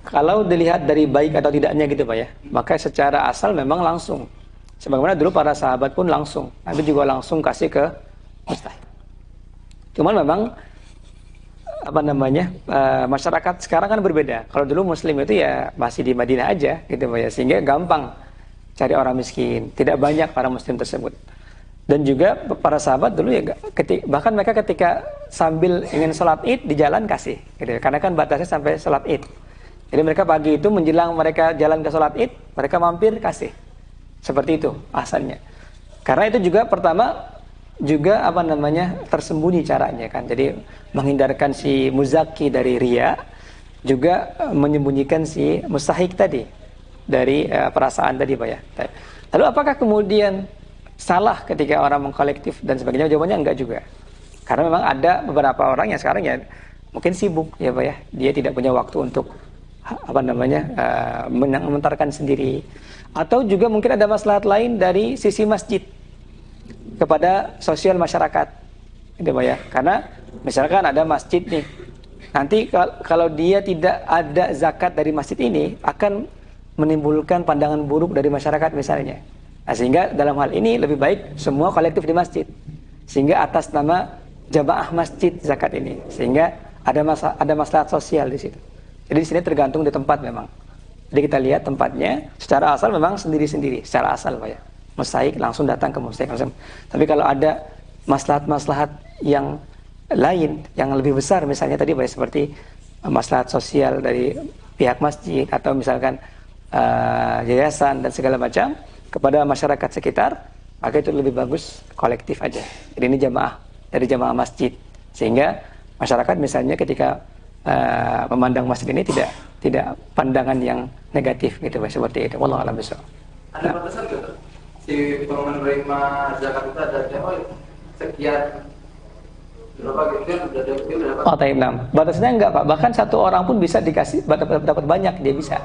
kalau dilihat dari baik atau tidaknya gitu Pak ya, maka secara asal memang langsung. Sebagaimana dulu para sahabat pun langsung, Nabi juga langsung kasih ke mustahik. Cuman memang masyarakat sekarang kan berbeda. Kalau dulu Muslim itu ya masih di Madinah aja gitu Pak ya, sehingga gampang cari orang miskin. Tidak banyak para Muslim tersebut. Dan juga para sahabat dulu ya, bahkan mereka ketika sambil ingin sholat id di jalan kasih, gitu. Karena kan batasnya sampai sholat id. Jadi mereka pagi itu menjelang mereka jalan ke sholat id, mereka mampir kasih. Seperti itu asalnya. Karena itu juga pertama juga tersembunyi caranya kan. Jadi menghindarkan si muzaki dari riya, juga menyembunyikan si mustahik tadi dari perasaan tadi Pak ya. Lalu apakah kemudian salah ketika orang mengkolektif dan sebagainya? Jawabannya enggak juga. Karena memang ada beberapa orang yang sekarang ya mungkin sibuk ya Pak ya. Dia tidak punya waktu untuk mengantarkan sendiri. Atau juga mungkin ada maslahat lain dari sisi masjid kepada sosial masyarakat. Gitu Pak ya. Karena misalkan ada masjid nih. Nanti kalau dia tidak ada zakat dari masjid ini akan menimbulkan pandangan buruk dari masyarakat misalnya. Nah, sehingga dalam hal ini lebih baik semua kolektif di masjid, sehingga atas nama jamaah masjid zakat ini, sehingga ada maslahat sosial di situ. Jadi di sini tergantung di tempat memang. Jadi kita lihat tempatnya secara asal memang sendiri-sendiri, secara asal Pak ya. Mustahik langsung datang ke mustahik langsung. Tapi kalau ada maslahat-maslahat yang lain yang lebih besar misalnya tadi Pak ya, seperti maslahat sosial dari pihak masjid atau misalkan yayasan dan segala macam kepada masyarakat sekitar, maka itu lebih bagus kolektif aja. Jadi ini jamaah dari jamaah masjid, sehingga masyarakat misalnya ketika memandang masjid ini tidak pandangan yang negatif gitu Pak, seperti itu. Wallahu a'lam bishawab. Ada batasan gitu? Si penerima zakat itu ada sekian berapa gitu kan udah dapat. Batasnya enggak Pak, bahkan satu orang pun bisa dikasih dapat banyak, dia bisa.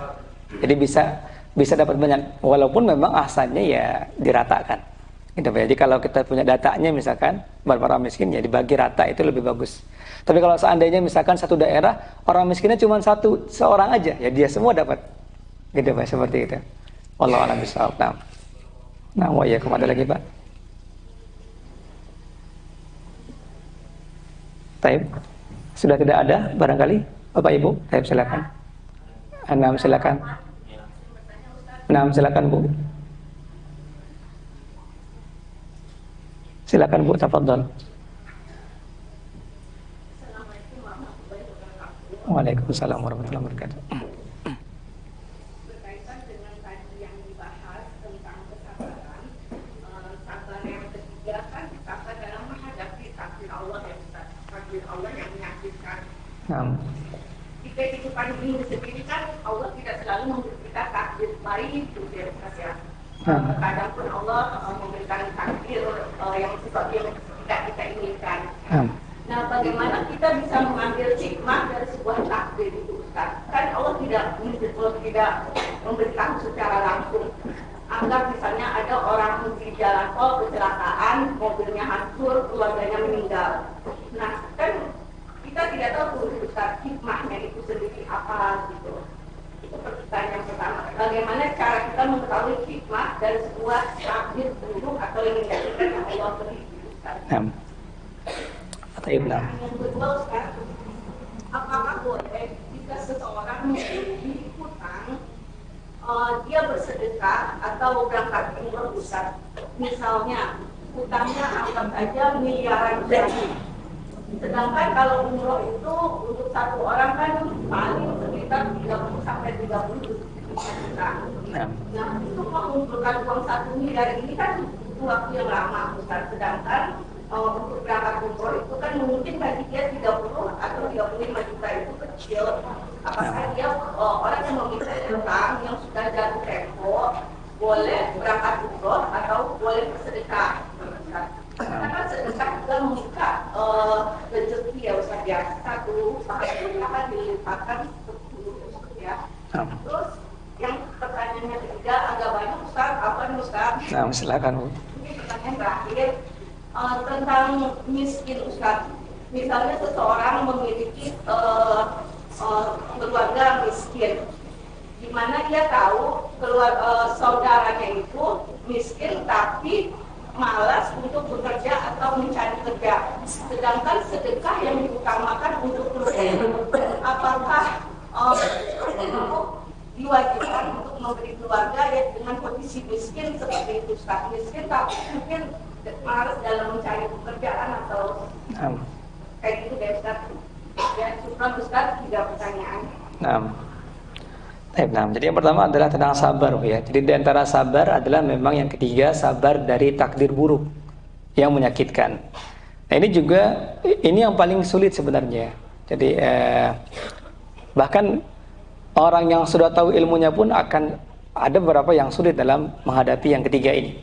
Jadi bisa dapat banyak, walaupun memang asalnya ya diratakan. Gitu, jadi kalau kita punya datanya misalkan para miskin ya dibagi rata itu lebih bagus. Tapi kalau seandainya misalkan satu daerah orang miskinnya cuma seorang aja, ya dia semua dapat. Gitu Pak, seperti itu. Wallahu a'lam bishawab. Nah, wa iyyakum, ada lagi Pak? Taib. Sudah tidak ada barangkali Bapak Ibu? Taib, silakan. Silakan. Silakan Bu. Silakan Bu, tafadhol. Waalaikumsalam warahmatullahi wabarakatuh. Berkaitan dengan tadi yang dibahas tentang kesabaran, sabar yang ketiga kan sabar dalam menghadapi takdir Allah yang menyakitkan. Di kehidupan ini sendiri kan Allah tidak selalu memberi kita takdir baik itu ya. Kadang pun Allah memberikan takdir yang sesuatu yang tidak kita inginkan. Nah, bagaimana kita bisa mengambil hikmah dari sebuah takdir itu Ustaz? Kan Allah tidak memberitahu secara langsung. anggap misalnya ada orang di jalan tol kecelakaan, mobilnya hancur, keluarganya meninggal. Nah, kan kita tidak tahu Ustaz hikmahnya itu sendiri apa gitu. Itu pertanyaan yang pertama. Bagaimana cara kita mengetahui hikmah dari sebuah takdir buruk atau yang dijadikan yang Allah beri? Yang kedua Ustaz, apakah boleh jika seseorang memiliki hutang, dia bersedekah atau berangkat umroh Ustaz? Misalnya hutangnya anggap saja miliaran rupiah. Sedangkan kalau umroh itu untuk satu orang kan paling sekitar 30 sampai 30 juta. Nah, itu mengumpulkan uang 1 miliar ini kan butuh waktu yang lama Ustaz. Sedangkan untuk berangkat umroh itu kan mungkin bagi dia 30 atau 35 juta itu kecil. Apakah dia orang yang memiliki utang yang sudah jatuh tempo boleh berangkat umroh atau boleh bersedekah? Karena kan sedekah juga membuka rezeki ya Ustaz ya. Satu pahala akan dilipatkan 10 ya. Terus yang pertanyaannya ketiga agak banyak Ustaz, apa nih Ustaz? Nah, silakan Bu. Ini pertanyaan terakhir tentang miskin Ustaz. Misalnya seseorang memiliki keluarga miskin, di mana dia tahu saudaranya itu miskin tapi malas untuk bekerja atau mencari kerja. Sedangkan sedekah yang diutamakan untuk keluarga. Apakah diwajibkan untuk memberi keluarga ya dengan kondisi miskin seperti itu Ustaz? Miskin tapi mungkin malas dalam mencari pekerjaan atau kayak gitu deh Ustaz. Ya, syukur Ustaz, 3 pertanyaan. Jadi yang pertama adalah tentang sabar ya. Jadi di antara sabar adalah memang yang ketiga sabar dari takdir buruk yang menyakitkan. Nah ini juga ini yang paling sulit sebenarnya. Jadi bahkan orang yang sudah tahu ilmunya pun akan ada beberapa yang sulit dalam menghadapi yang ketiga ini,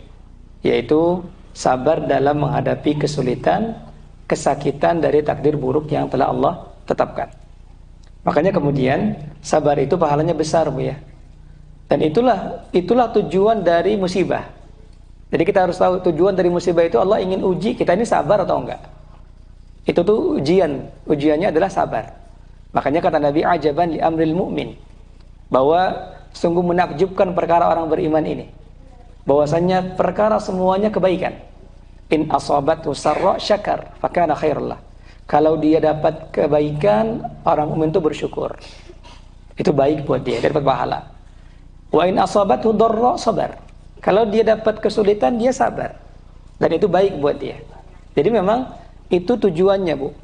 yaitu sabar dalam menghadapi kesulitan, kesakitan dari takdir buruk yang telah Allah tetapkan. Makanya kemudian sabar itu pahalanya besar Bu ya. Dan itulah tujuan dari musibah. Jadi kita harus tahu tujuan dari musibah itu Allah ingin uji kita ini sabar atau enggak. Itu tuh ujiannya adalah sabar. Makanya kata Nabi ajaban li amril mu'min, bahwa sungguh menakjubkan perkara orang beriman ini. Bahwasanya perkara semuanya kebaikan. In asabathu sarra syakar fakana khairullah. Kalau dia dapat kebaikan, orang mukmin itu bersyukur. Itu baik buat dia dapat pahala. Wa in asabathu dharra sabar. Kalau dia dapat kesulitan, dia sabar. Dan itu baik buat dia. Jadi memang itu tujuannya, Bu.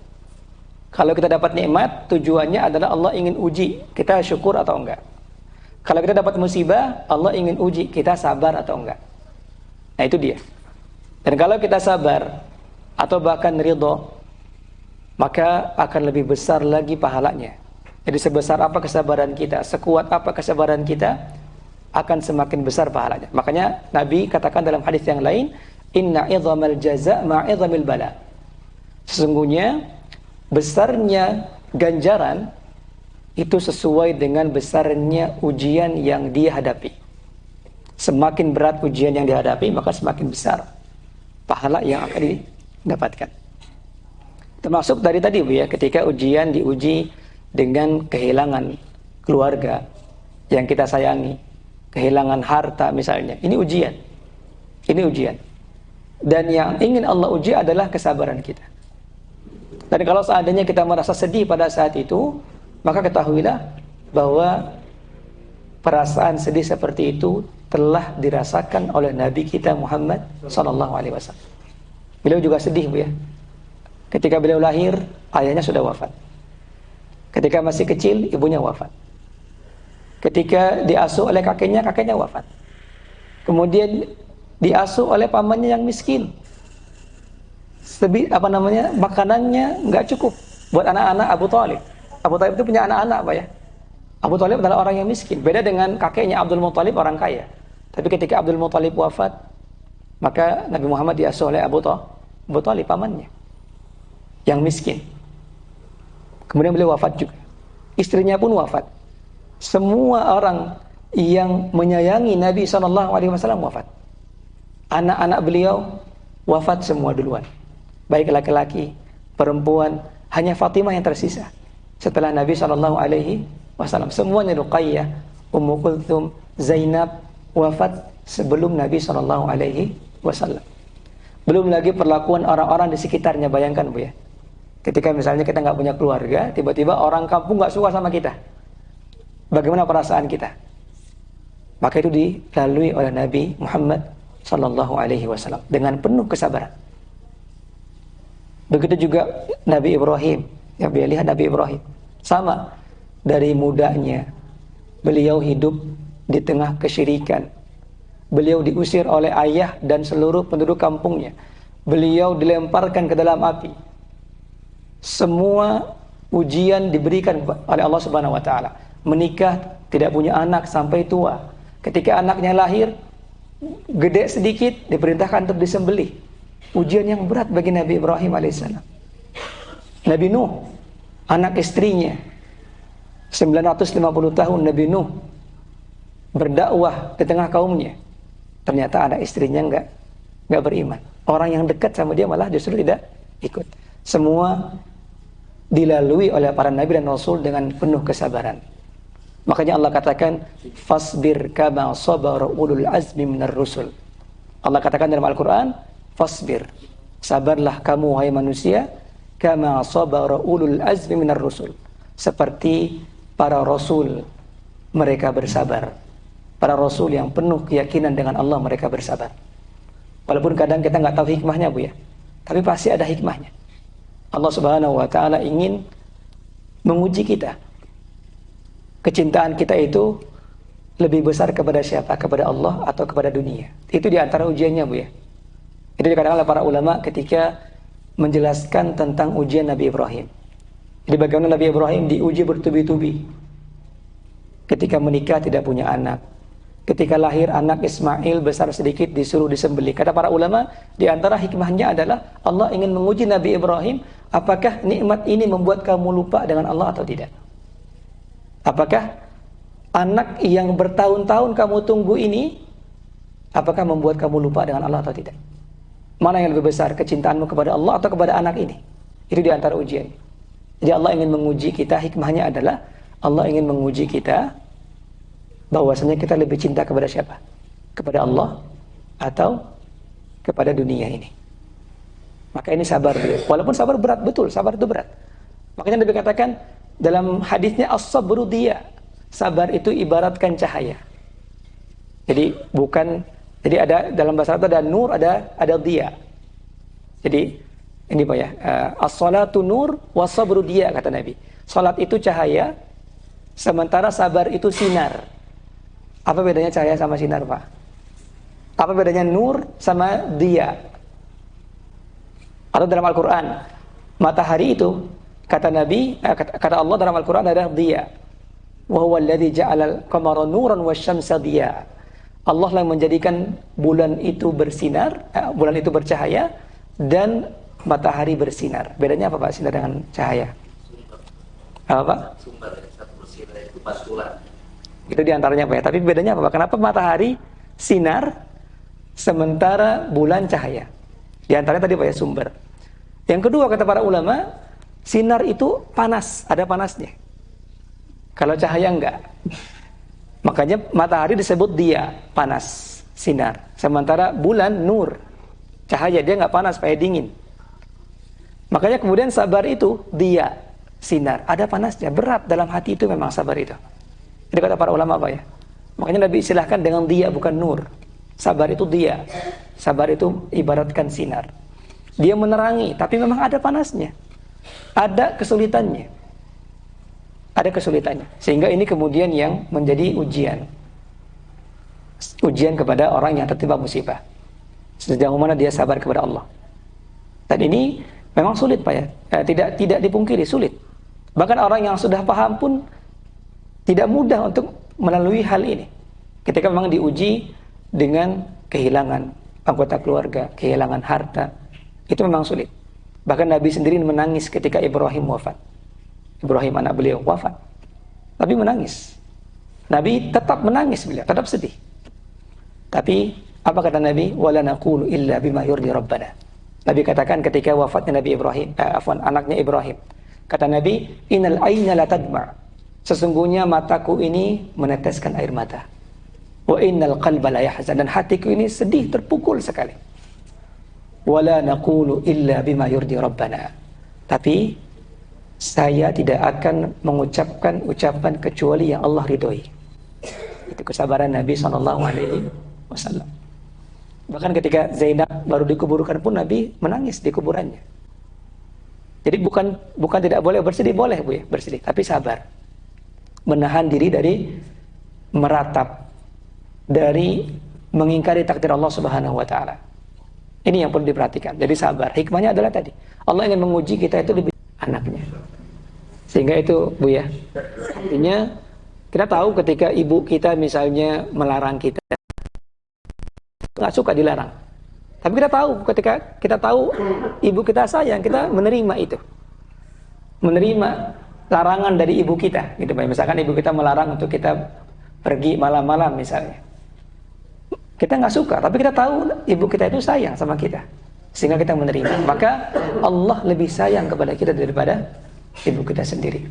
Kalau kita dapat nikmat, tujuannya adalah Allah ingin uji kita syukur atau enggak. Kalau kita dapat musibah, Allah ingin uji kita sabar atau enggak. Nah, itu dia. Dan kalau kita sabar atau bahkan ridho, maka akan lebih besar lagi pahalanya. Jadi sebesar apa kesabaran kita, sekuat apa kesabaran kita, akan semakin besar pahalanya. Makanya Nabi katakan dalam hadis yang lain, inna idhamal jaza ma'idhamil bala. Sesungguhnya besarnya ganjaran itu sesuai dengan besarnya ujian yang dia hadapi. Semakin berat ujian yang dihadapi, maka semakin besar pahala yang akan didapatkan. Termasuk dari tadi Bu ya, ketika ujian diuji dengan kehilangan keluarga yang kita sayangi, kehilangan harta misalnya. Ini ujian. Ini ujian. Dan yang ingin Allah uji adalah kesabaran kita. Dan kalau seandainya kita merasa sedih pada saat itu, maka ketahuilah bahwa perasaan sedih seperti itu telah dirasakan oleh Nabi kita Muhammad SAW. Beliau juga sedih Bu ya. Ketika beliau lahir, ayahnya sudah wafat. Ketika masih kecil, ibunya wafat. Ketika diasuh oleh kakeknya wafat. Kemudian diasuh oleh pamannya yang miskin. Makanannya nggak cukup buat anak-anak Abu Thalib. Abu Thalib itu punya anak-anak Pak ya. Abu Thalib adalah orang yang miskin. Beda dengan kakeknya Abdul Muthalib, orang kaya. Tapi ketika Abdul Muthalib wafat, maka Nabi Muhammad diasuh oleh Abu Thalib, pamannya yang miskin. Kemudian beliau wafat juga. Istrinya pun wafat. Semua orang yang menyayangi Nabi SAW wafat. Anak-anak beliau wafat semua duluan. Baik laki-laki, perempuan, hanya Fatimah yang tersisa. Setelah Nabi SAW, semuanya Ruqayyah, Ummu Kulthum, Zainab wafat sebelum Nabi SAW. Belum lagi perlakuan orang-orang di sekitarnya, bayangkan Bu ya. Ketika misalnya kita nggak punya keluarga, tiba-tiba orang kampung nggak suka sama kita. Bagaimana perasaan kita? Maka itu dilalui oleh Nabi Muhammad SAW dengan penuh kesabaran. Begitu juga Nabi Ibrahim. Yang beliau lihat Nabi Ibrahim. Sama, dari mudanya beliau hidup di tengah kesyirikan. Beliau diusir oleh ayah dan seluruh penduduk kampungnya. Beliau dilemparkan ke dalam api. Semua ujian diberikan oleh Allah Subhanahu wa taala. Menikah, tidak punya anak sampai tua. Ketika anaknya lahir, gede sedikit, diperintahkan untuk disembelih. Ujian yang berat bagi Nabi Ibrahim alaihissalam. Nabi Nuh, anak istrinya, 950 tahun Nabi Nuh berdakwah di tengah kaumnya. Ternyata anak istrinya enggak beriman. Orang yang dekat sama dia malah justru tidak ikut. Semua dilalui oleh para nabi dan rasul dengan penuh kesabaran. Makanya Allah katakan fasbir kama sabara ulul azmi minar rusul. Allah katakan dalam Al-Qur'an, fasbir, sabarlah kamu wahai manusia, kama sabara ulul azmi minar rusul, seperti para rasul mereka bersabar. Para rasul yang penuh keyakinan dengan Allah mereka bersabar. Walaupun kadang kita nggak tahu hikmahnya Bu ya, tapi pasti ada hikmahnya. Allah Subhanahu wa taala ingin menguji kita. Kecintaan kita itu lebih besar kepada siapa? Kepada Allah atau kepada dunia? Itu di antara ujiannya Bu ya. Itu dikatakan oleh para ulama ketika menjelaskan tentang ujian Nabi Ibrahim. Jadi bagaimana Nabi Ibrahim diuji bertubi-tubi. Ketika menikah tidak punya anak. Ketika lahir anak Ismail besar sedikit disuruh disembelih. Kata para ulama, di antara hikmahnya adalah Allah ingin menguji Nabi Ibrahim, apakah nikmat ini membuat kamu lupa dengan Allah atau tidak? Apakah anak yang bertahun-tahun kamu tunggu ini, apakah membuat kamu lupa dengan Allah atau tidak? Mana yang lebih besar, kecintaanmu kepada Allah atau kepada anak ini? Itu di antara ujian. Jadi Allah ingin menguji kita, hikmahnya adalah Allah ingin menguji kita bahwasanya kita lebih cinta kepada siapa? Kepada Allah atau kepada dunia ini. Maka ini sabar. Walaupun sabar berat, betul, sabar itu berat. Makanya Nabi katakan dalam hadisnya as-sabru diya. Sabar itu ibaratkan cahaya. Jadi ada dalam bahasa Arab ada nur, ada diya. Jadi ini Pak ya, as-salatu nur was-sabru diya kata Nabi. Salat itu cahaya, sementara sabar itu sinar. Apa bedanya cahaya sama sinar, Pak? Apa bedanya nur sama diya? Atau dalam Al-Quran, matahari itu kata Nabi, kata Allah dalam Al-Quran adalah diya. Wa huwa alladzi ja'ala al-qamara nuran wasyamsa diya. Allah yang menjadikan bulan itu bersinar, bulan itu bercahaya dan matahari bersinar. Bedanya apa Pak sinar dengan cahaya? Apa Pak? Sumber satu bersinar itu pas bulan. Itu diantaranya Pak ya. Tapi bedanya apa Pak? Kenapa matahari sinar sementara bulan cahaya? Di antaranya tadi Pak ya, sumber. Yang kedua kata para ulama, sinar itu panas, ada panasnya. Kalau cahaya enggak. Makanya matahari disebut dia, panas, sinar. Sementara bulan nur, cahaya, dia enggak panas, supaya dingin. Makanya kemudian sabar itu dia, sinar, ada panasnya, berat dalam hati itu memang sabar itu. Itu kata para ulama Pak ya. Makanya Nabi istilahkan dengan dia bukan nur. Sabar itu dia. Sabar itu ibaratkan sinar. Dia menerangi, tapi memang ada panasnya. Ada kesulitannya. Ada kesulitannya. Sehingga ini kemudian yang menjadi ujian. Ujian kepada orang yang tertimpa musibah. Sejauh mana dia sabar kepada Allah. Dan ini memang sulit Pak ya. Tidak dipungkiri, sulit. Bahkan orang yang sudah paham pun tidak mudah untuk melalui hal ini. Ketika memang diuji dengan kehilangan anggota keluarga, kehilangan harta, itu memang sulit. Bahkan Nabi sendiri menangis ketika Ibrahim wafat. Ibrahim anak beliau wafat. Nabi menangis. Nabi tetap menangis beliau, tetap sedih. Tapi apa kata Nabi? Wala naqulu illa bima yurdi rabbana. Nabi katakan ketika wafatnya Nabi Ibrahim, anaknya Ibrahim. Kata Nabi, innal ayna la tadma'. Sesungguhnya mataku ini meneteskan air mata. Wa innal qalba la yahzan, dan hatiku ini sedih, terpukul sekali. Wala naqulu illa bima yurdi rabbana. Tapi saya tidak akan mengucapkan ucapan kecuali yang Allah ridhoi. Itu kesabaran Nabi SAW. Bahkan ketika Zainab baru dikuburkan pun Nabi menangis di kuburannya. Jadi bukan tidak boleh bersedih, boleh Bu ya, bersedih, tapi sabar. Menahan diri dari meratap, dari mengingkari takdir Allah Subhanahu wa taala. Ini yang perlu diperhatikan. Jadi sabar. Hikmahnya adalah tadi, Allah ingin menguji kita itu lebih anaknya. Sehingga itu Bu ya, artinya kita tahu ketika ibu kita misalnya melarang kita, nggak suka dilarang. Tapi kita tahu ketika kita tahu ibu kita sayang, kita menerima itu, menerima larangan dari ibu kita. Gitu, misalkan ibu kita melarang untuk kita pergi malam-malam misalnya, kita nggak suka, tapi kita tahu ibu kita itu sayang sama kita, sehingga kita menerima. Maka Allah lebih sayang kepada kita daripada ibu kita sendiri.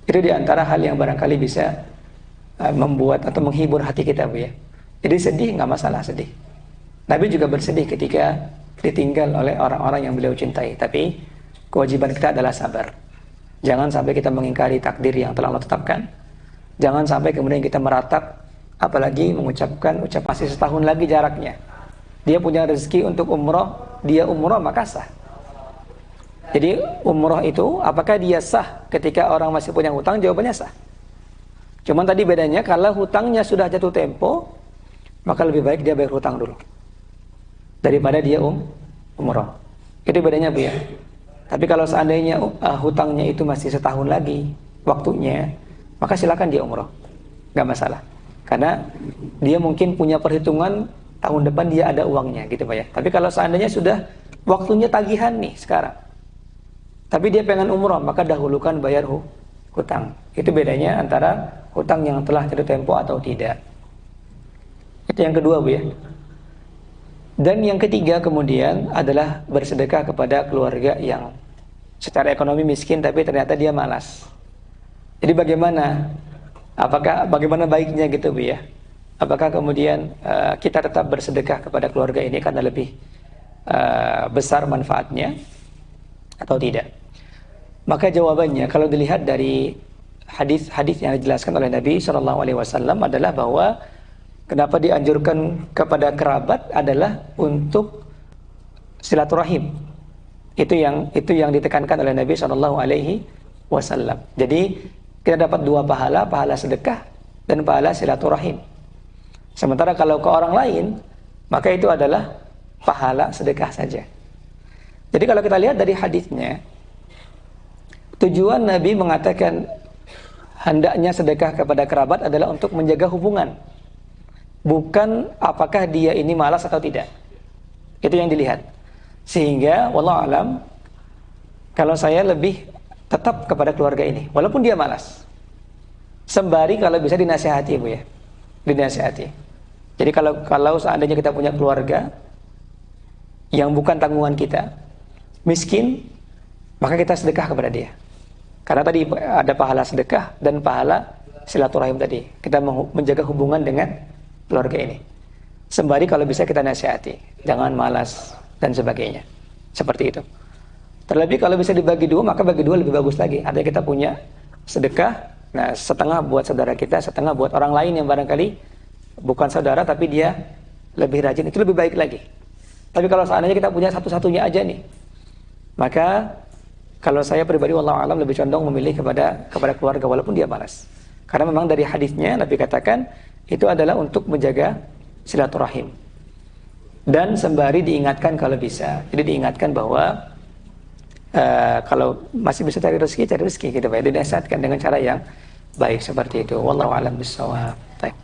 Itu diantara hal yang barangkali bisa membuat atau menghibur hati kita Bu ya. Jadi sedih nggak masalah, sedih. Nabi juga bersedih ketika ditinggal oleh orang-orang yang beliau cintai. Tapi kewajiban kita adalah sabar. Jangan sampai kita mengingkari takdir yang telah Allah tetapkan. Jangan sampai kemudian kita meratap, apalagi mengucapkan ucapan masih setahun lagi jaraknya. Dia punya rezeki untuk umroh, dia umroh maka sah. Jadi umroh itu apakah dia sah ketika orang masih punya hutang? Jawabannya sah. Cuman tadi bedanya, kalau hutangnya sudah jatuh tempo, maka lebih baik dia bayar hutang dulu daripada dia umroh. Itu bedanya Bu ya. Tapi kalau seandainya hutangnya itu masih setahun lagi waktunya, maka silakan dia umroh, nggak masalah. Karena dia mungkin punya perhitungan tahun depan dia ada uangnya gitu Pak ya. Tapi kalau seandainya sudah waktunya tagihan nih sekarang, tapi dia pengen umroh, maka dahulukan bayar hutang. Itu bedanya antara hutang yang telah jatuh tempo atau tidak. Itu yang kedua Bu ya. Dan yang ketiga kemudian adalah bersedekah kepada keluarga yang secara ekonomi miskin tapi ternyata dia malas. Jadi bagaimana baiknya gitu Bu ya? Apakah kemudian kita tetap bersedekah kepada keluarga ini karena lebih besar manfaatnya atau tidak? Maka jawabannya kalau dilihat dari hadis-hadis yang dijelaskan oleh Nabi SAW adalah bahwa kenapa dianjurkan kepada kerabat adalah untuk silaturahim. Itu yang ditekankan oleh Nabi SAW. Jadi kita dapat dua pahala, pahala sedekah dan pahala silaturahim. Sementara kalau ke orang lain, maka itu adalah pahala sedekah saja. Jadi kalau kita lihat dari hadisnya, tujuan Nabi mengatakan hendaknya sedekah kepada kerabat adalah untuk menjaga hubungan. Bukan apakah dia ini malas atau tidak. Itu yang dilihat. Sehingga wallahu alam, kalau saya lebih tetap kepada keluarga ini walaupun dia malas. Sembari kalau bisa dinasihati Bu ya. Dinasihati. Jadi kalau seandainya kita punya keluarga yang bukan tanggungan kita, miskin, maka kita sedekah kepada dia. Karena tadi ada pahala sedekah dan pahala silaturahim tadi. Kita menjaga hubungan dengan keluarga ini. Sembari kalau bisa kita nasihati, jangan malas dan sebagainya. Seperti itu. Terlebih kalau bisa dibagi dua, maka bagi dua lebih bagus lagi. Artinya kita punya sedekah, nah setengah buat saudara kita, setengah buat orang lain yang barangkali bukan saudara tapi dia lebih rajin, itu lebih baik lagi. Tapi kalau seandainya kita punya satu-satunya aja nih, maka kalau saya pribadi wallahu alam lebih condong memilih kepada keluarga walaupun dia malas. Karena memang dari hadisnya Nabi katakan itu adalah untuk menjaga silaturahim. Dan sembari diingatkan kalau bisa. Jadi diingatkan bahwa kalau masih bisa cari rezeki gitu Pak. Dinasihatkan dengan cara yang baik seperti itu. Wallahu a'lam bishawab. Baik.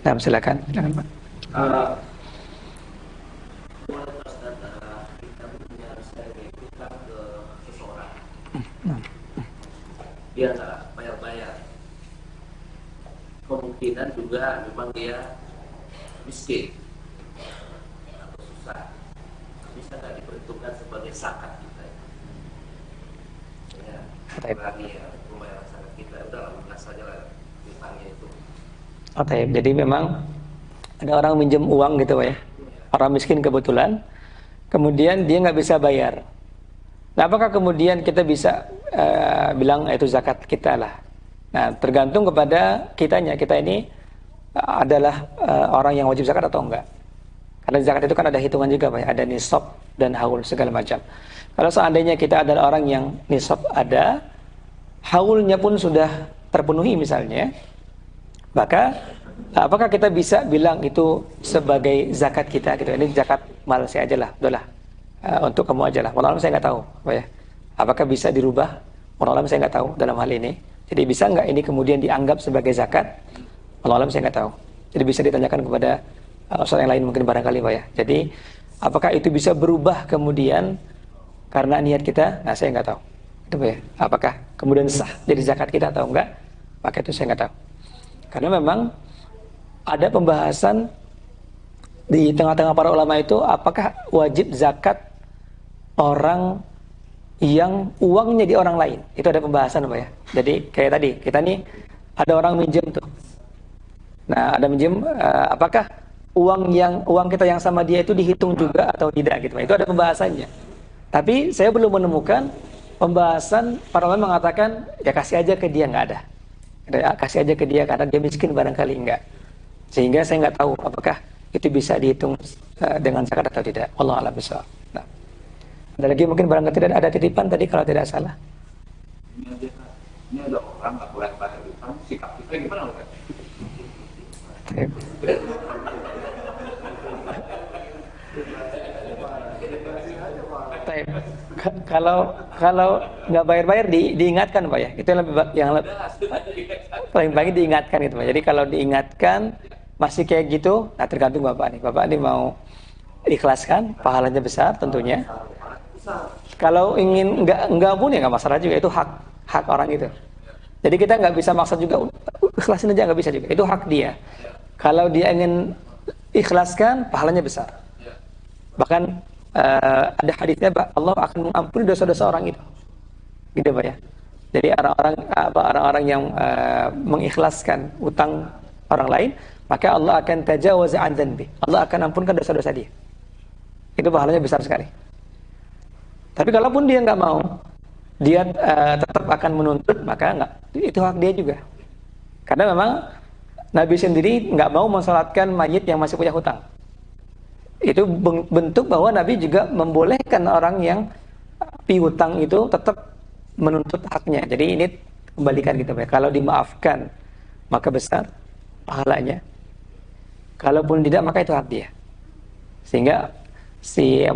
Nah, silakan Pak. Di antara bayar-bayar kemungkinan juga memang dia miskin atau susah, bisa nggak diperhitungkan sebagai zakat kita? Ya, kurangi ya pembayaran zakat kita, udah lunas saja lah hutangnya itu. Jadi memang ada orang minjem uang gitu Pak ya, orang miskin kebetulan, kemudian dia nggak bisa bayar. Nah, apakah kemudian kita bisa bilang itu zakat kita lah? Nah, tergantung kepada kitanya. Kita ini adalah orang yang wajib zakat atau enggak. Karena zakat itu kan ada hitungan juga Pak ya, ada nisab dan haul segala macam. Kalau seandainya kita adalah orang yang nisab ada, haulnya pun sudah terpenuhi misalnya, maka apakah kita bisa bilang itu sebagai zakat kita gitu? Ini zakat mal saya aja lah, udahlah. Untuk kamu aja lah. Wallahualam saya nggak tahu, Pak ya. Apakah bisa dirubah? Wallahualam saya nggak tahu dalam hal ini. Jadi bisa nggak ini kemudian dianggap sebagai zakat? Wallahualam saya nggak tahu. Jadi bisa ditanyakan kepada ustaz yang lain mungkin barangkali Pak ya. Jadi apakah itu bisa berubah kemudian karena niat kita? Nah saya nggak tahu. Itu Pak ya. Apakah kemudian sah jadi zakat kita atau enggak? Maka itu saya nggak tahu. Karena memang ada pembahasan di tengah-tengah para ulama itu, apakah wajib zakat orang yang uangnya di orang lain? Itu ada pembahasan Pak ya. Jadi kayak tadi, kita nih ada orang minjem tuh. Nah, ada minjem, apakah uang kita yang sama dia itu dihitung juga atau tidak gitu Pak. Itu ada pembahasannya. Tapi saya belum menemukan pembahasan para ulama mengatakan ya kasih aja ke dia, nggak ada. Kasih aja ke dia karena dia miskin barangkali enggak. Sehingga saya nggak tahu apakah itu bisa dihitung dengan zakat atau tidak. Wallahu a'lam bishawab. Nah, ada lagi mungkin barangkali tidak ada titipan tadi kalau tidak salah. Ini ada orang nggak boleh bayar utang, sikap kita gimana Ustaz? Kalau nggak bayar diingatkan Pak ya. Itu yang paling baik diingatkan gitu Pak. Jadi kalau diingatkan masih kayak gitu, nah tergantung Bapak nih. Bapak ini mau ikhlaskan, pahalanya besar tentunya. Kalau ingin enggak pun ya nggak masalah juga, itu hak orang itu. Jadi kita nggak bisa maksa juga, ikhlasin aja nggak bisa juga. Itu hak dia. Kalau dia ingin ikhlaskan, pahalanya besar. Bahkan ada hadisnya Allah akan mengampuni dosa-dosa orang itu. Gitu Pak ya. Jadi orang-orang yang mengikhlaskan utang orang lain, maka Allah akan tajawaz an dzanbi. Allah akan ampunkan dosa-dosa dia. Itu pahalanya besar sekali. Tapi kalaupun dia nggak mau, dia tetap akan menuntut, maka nggak, itu hak dia juga. Karena memang Nabi sendiri nggak mau mensalatkan mayit yang masih punya hutang. Itu bentuk bahwa Nabi juga membolehkan orang yang piutang itu tetap menuntut haknya. Jadi ini kembalikan gitu Pak. Kalau dimaafkan, maka besar pahalanya. Kalaupun tidak, maka itu hak dia. Sehingga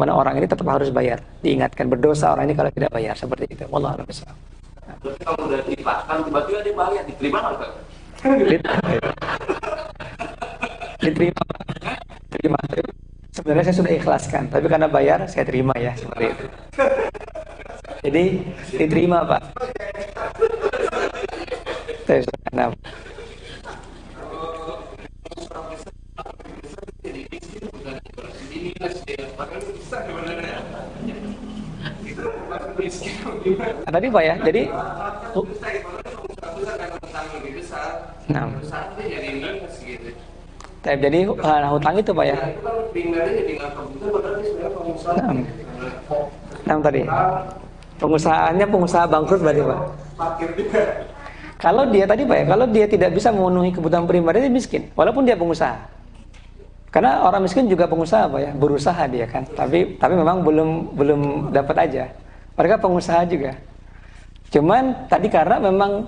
orang ini tetap harus bayar. Diingatkan berdosa orang ini kalau tidak bayar, seperti itu. Wallahu a'lam bishawab. Berarti kalau udah diikhlaskan tiba-tiba dia bayar, diterima nggak Ustaz? Diterima. Sebenarnya saya sudah ikhlaskan, tapi karena bayar saya terima ya, seperti itu. Jadi diterima Pak. Nah, tadi Pak ya, jadi nah, jadi hutang itu Pak ya. Nah, tadi pengusaha bangkrut berarti Pak. Kalau dia tadi Pak ya, kalau dia tidak bisa memenuhi kebutuhan primer, dia miskin, walaupun dia pengusaha. Karena orang miskin juga pengusaha Pak ya, berusaha dia kan, tapi memang belum dapat aja. Mereka pengusaha juga. Cuman tadi karena memang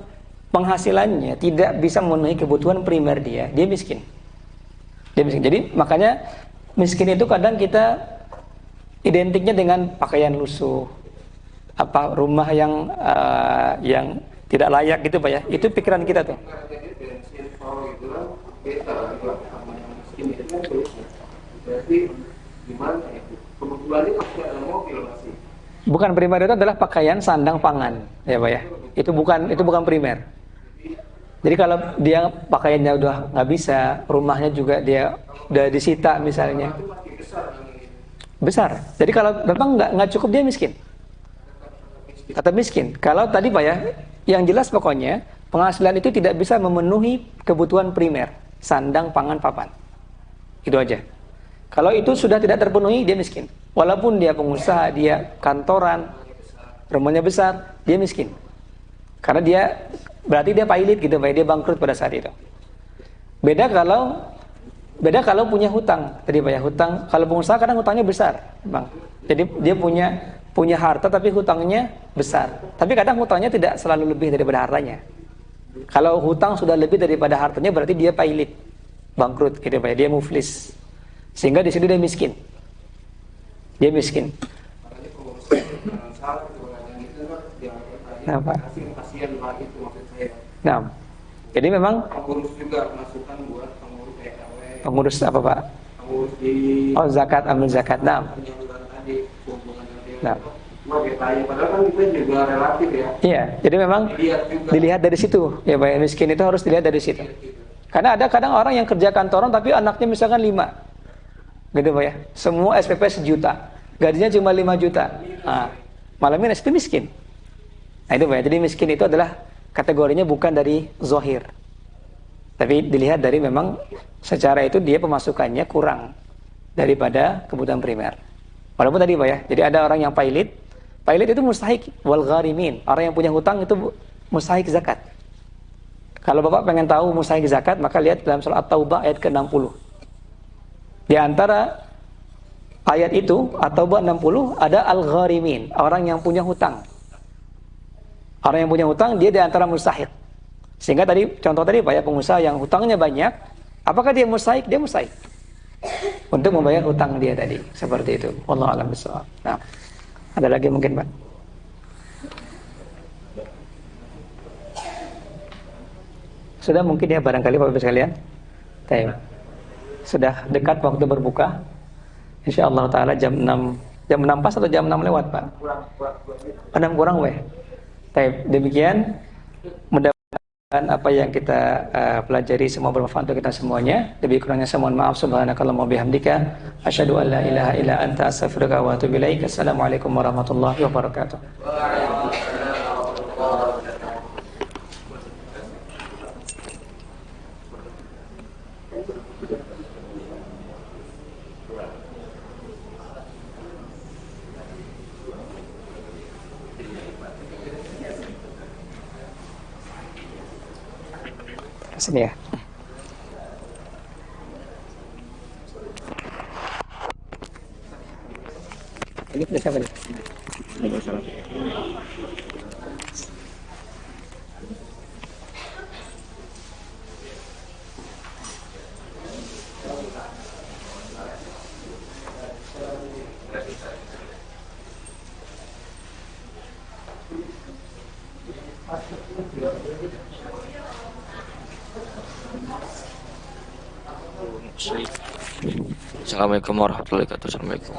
penghasilannya tidak bisa memenuhi kebutuhan primer dia miskin. Dia miskin. Jadi makanya miskin itu kadang kita identiknya dengan pakaian lusuh, rumah yang tidak layak gitu Pak ya. Itu pikiran kita tuh. Bukan primer, itu adalah pakaian, sandang, pangan ya Pak ya. Itu bukan primer. Jadi kalau dia pakaiannya udah nggak bisa, rumahnya juga dia udah disita misalnya, besar. Jadi kalau memang nggak cukup, dia miskin, tetap miskin. Kalau tadi Pak ya, yang jelas pokoknya penghasilan itu tidak bisa memenuhi kebutuhan primer, sandang, pangan, papan. Itu aja. Kalau itu sudah tidak terpenuhi, dia miskin. Walaupun dia pengusaha, dia kantoran, rumahnya besar, dia miskin. Karena dia berarti dia pailit gitu Pak, dia bangkrut pada saat itu. Beda kalau punya hutang. Tadi Pak ya, hutang, kalau pengusaha kadang hutangnya besar, Bang. Jadi dia punya harta tapi hutangnya besar. Tapi kadang hutangnya tidak selalu lebih daripada hartanya. Kalau hutang sudah lebih daripada hartanya berarti dia pailit, bangkrut gitu Pak ya, dia muflis. Sehingga di sini dia miskin. Dia miskin. Nah, Pak. Nah, jadi memang pengurus juga masukan buat pengurus PKW. Pengurus apa Pak? Pengurus di zakat, ambil zakat. Nah. Nah. Padahal kan itu juga relatif ya. Iya, jadi memang dilihat dari situ. Ya Pak, miskin itu harus dilihat dari situ. Karena ada kadang orang yang kerja kantoran tapi anaknya misalkan 5. Gitu Pak ya. Semua SPP 1 juta. Gajinya cuma 5 juta. Nah, malam ini itu miskin. Nah itu Pak ya. Jadi miskin itu adalah kategorinya bukan dari zahir, tapi dilihat dari memang secara itu dia pemasukannya kurang daripada kebutuhan primer. Walaupun tadi Pak ya, jadi ada orang yang pailit itu mustahik wal gharimin. Orang yang punya hutang itu mustahik zakat. Kalau Bapak pengen tahu mustahik zakat, maka lihat dalam surah At-Taubah ayat ke-60. Di antara ayat itu, At-Taubah 60, ada al-gharimin, orang yang punya hutang. Orang yang punya hutang, dia di antara mustahik. Sehingga tadi, contoh tadi Pak ya, pengusaha yang hutangnya banyak, apakah dia mustahik? Dia mustahik untuk membayar hutang dia tadi. Seperti itu. Wallahu a'lam bishawab. Nah, ada lagi mungkin Pak? Sudah mungkin ya barangkali Bapak Ibu sekalian. Sudah dekat waktu berbuka. Insyaallah taala jam 6 pas atau jam 6 lewat Pak? 6 kurang weh. Demikian, mudah-mudahan apa yang kita pelajari semua bermanfaat untuk kita semuanya. Lebih kurangnya saya mohon maaf. Subhanakallahumma wa bihamdika asyhadu an la ilaha illa anta astaghfiruka wa atubu ilaik. Assalamualaikum warahmatullahi wabarakatuh. Sini ya. Ini punya siapa nih? Assalamualaikum warahmatullahi wabarakatuh. Assalamualaikum.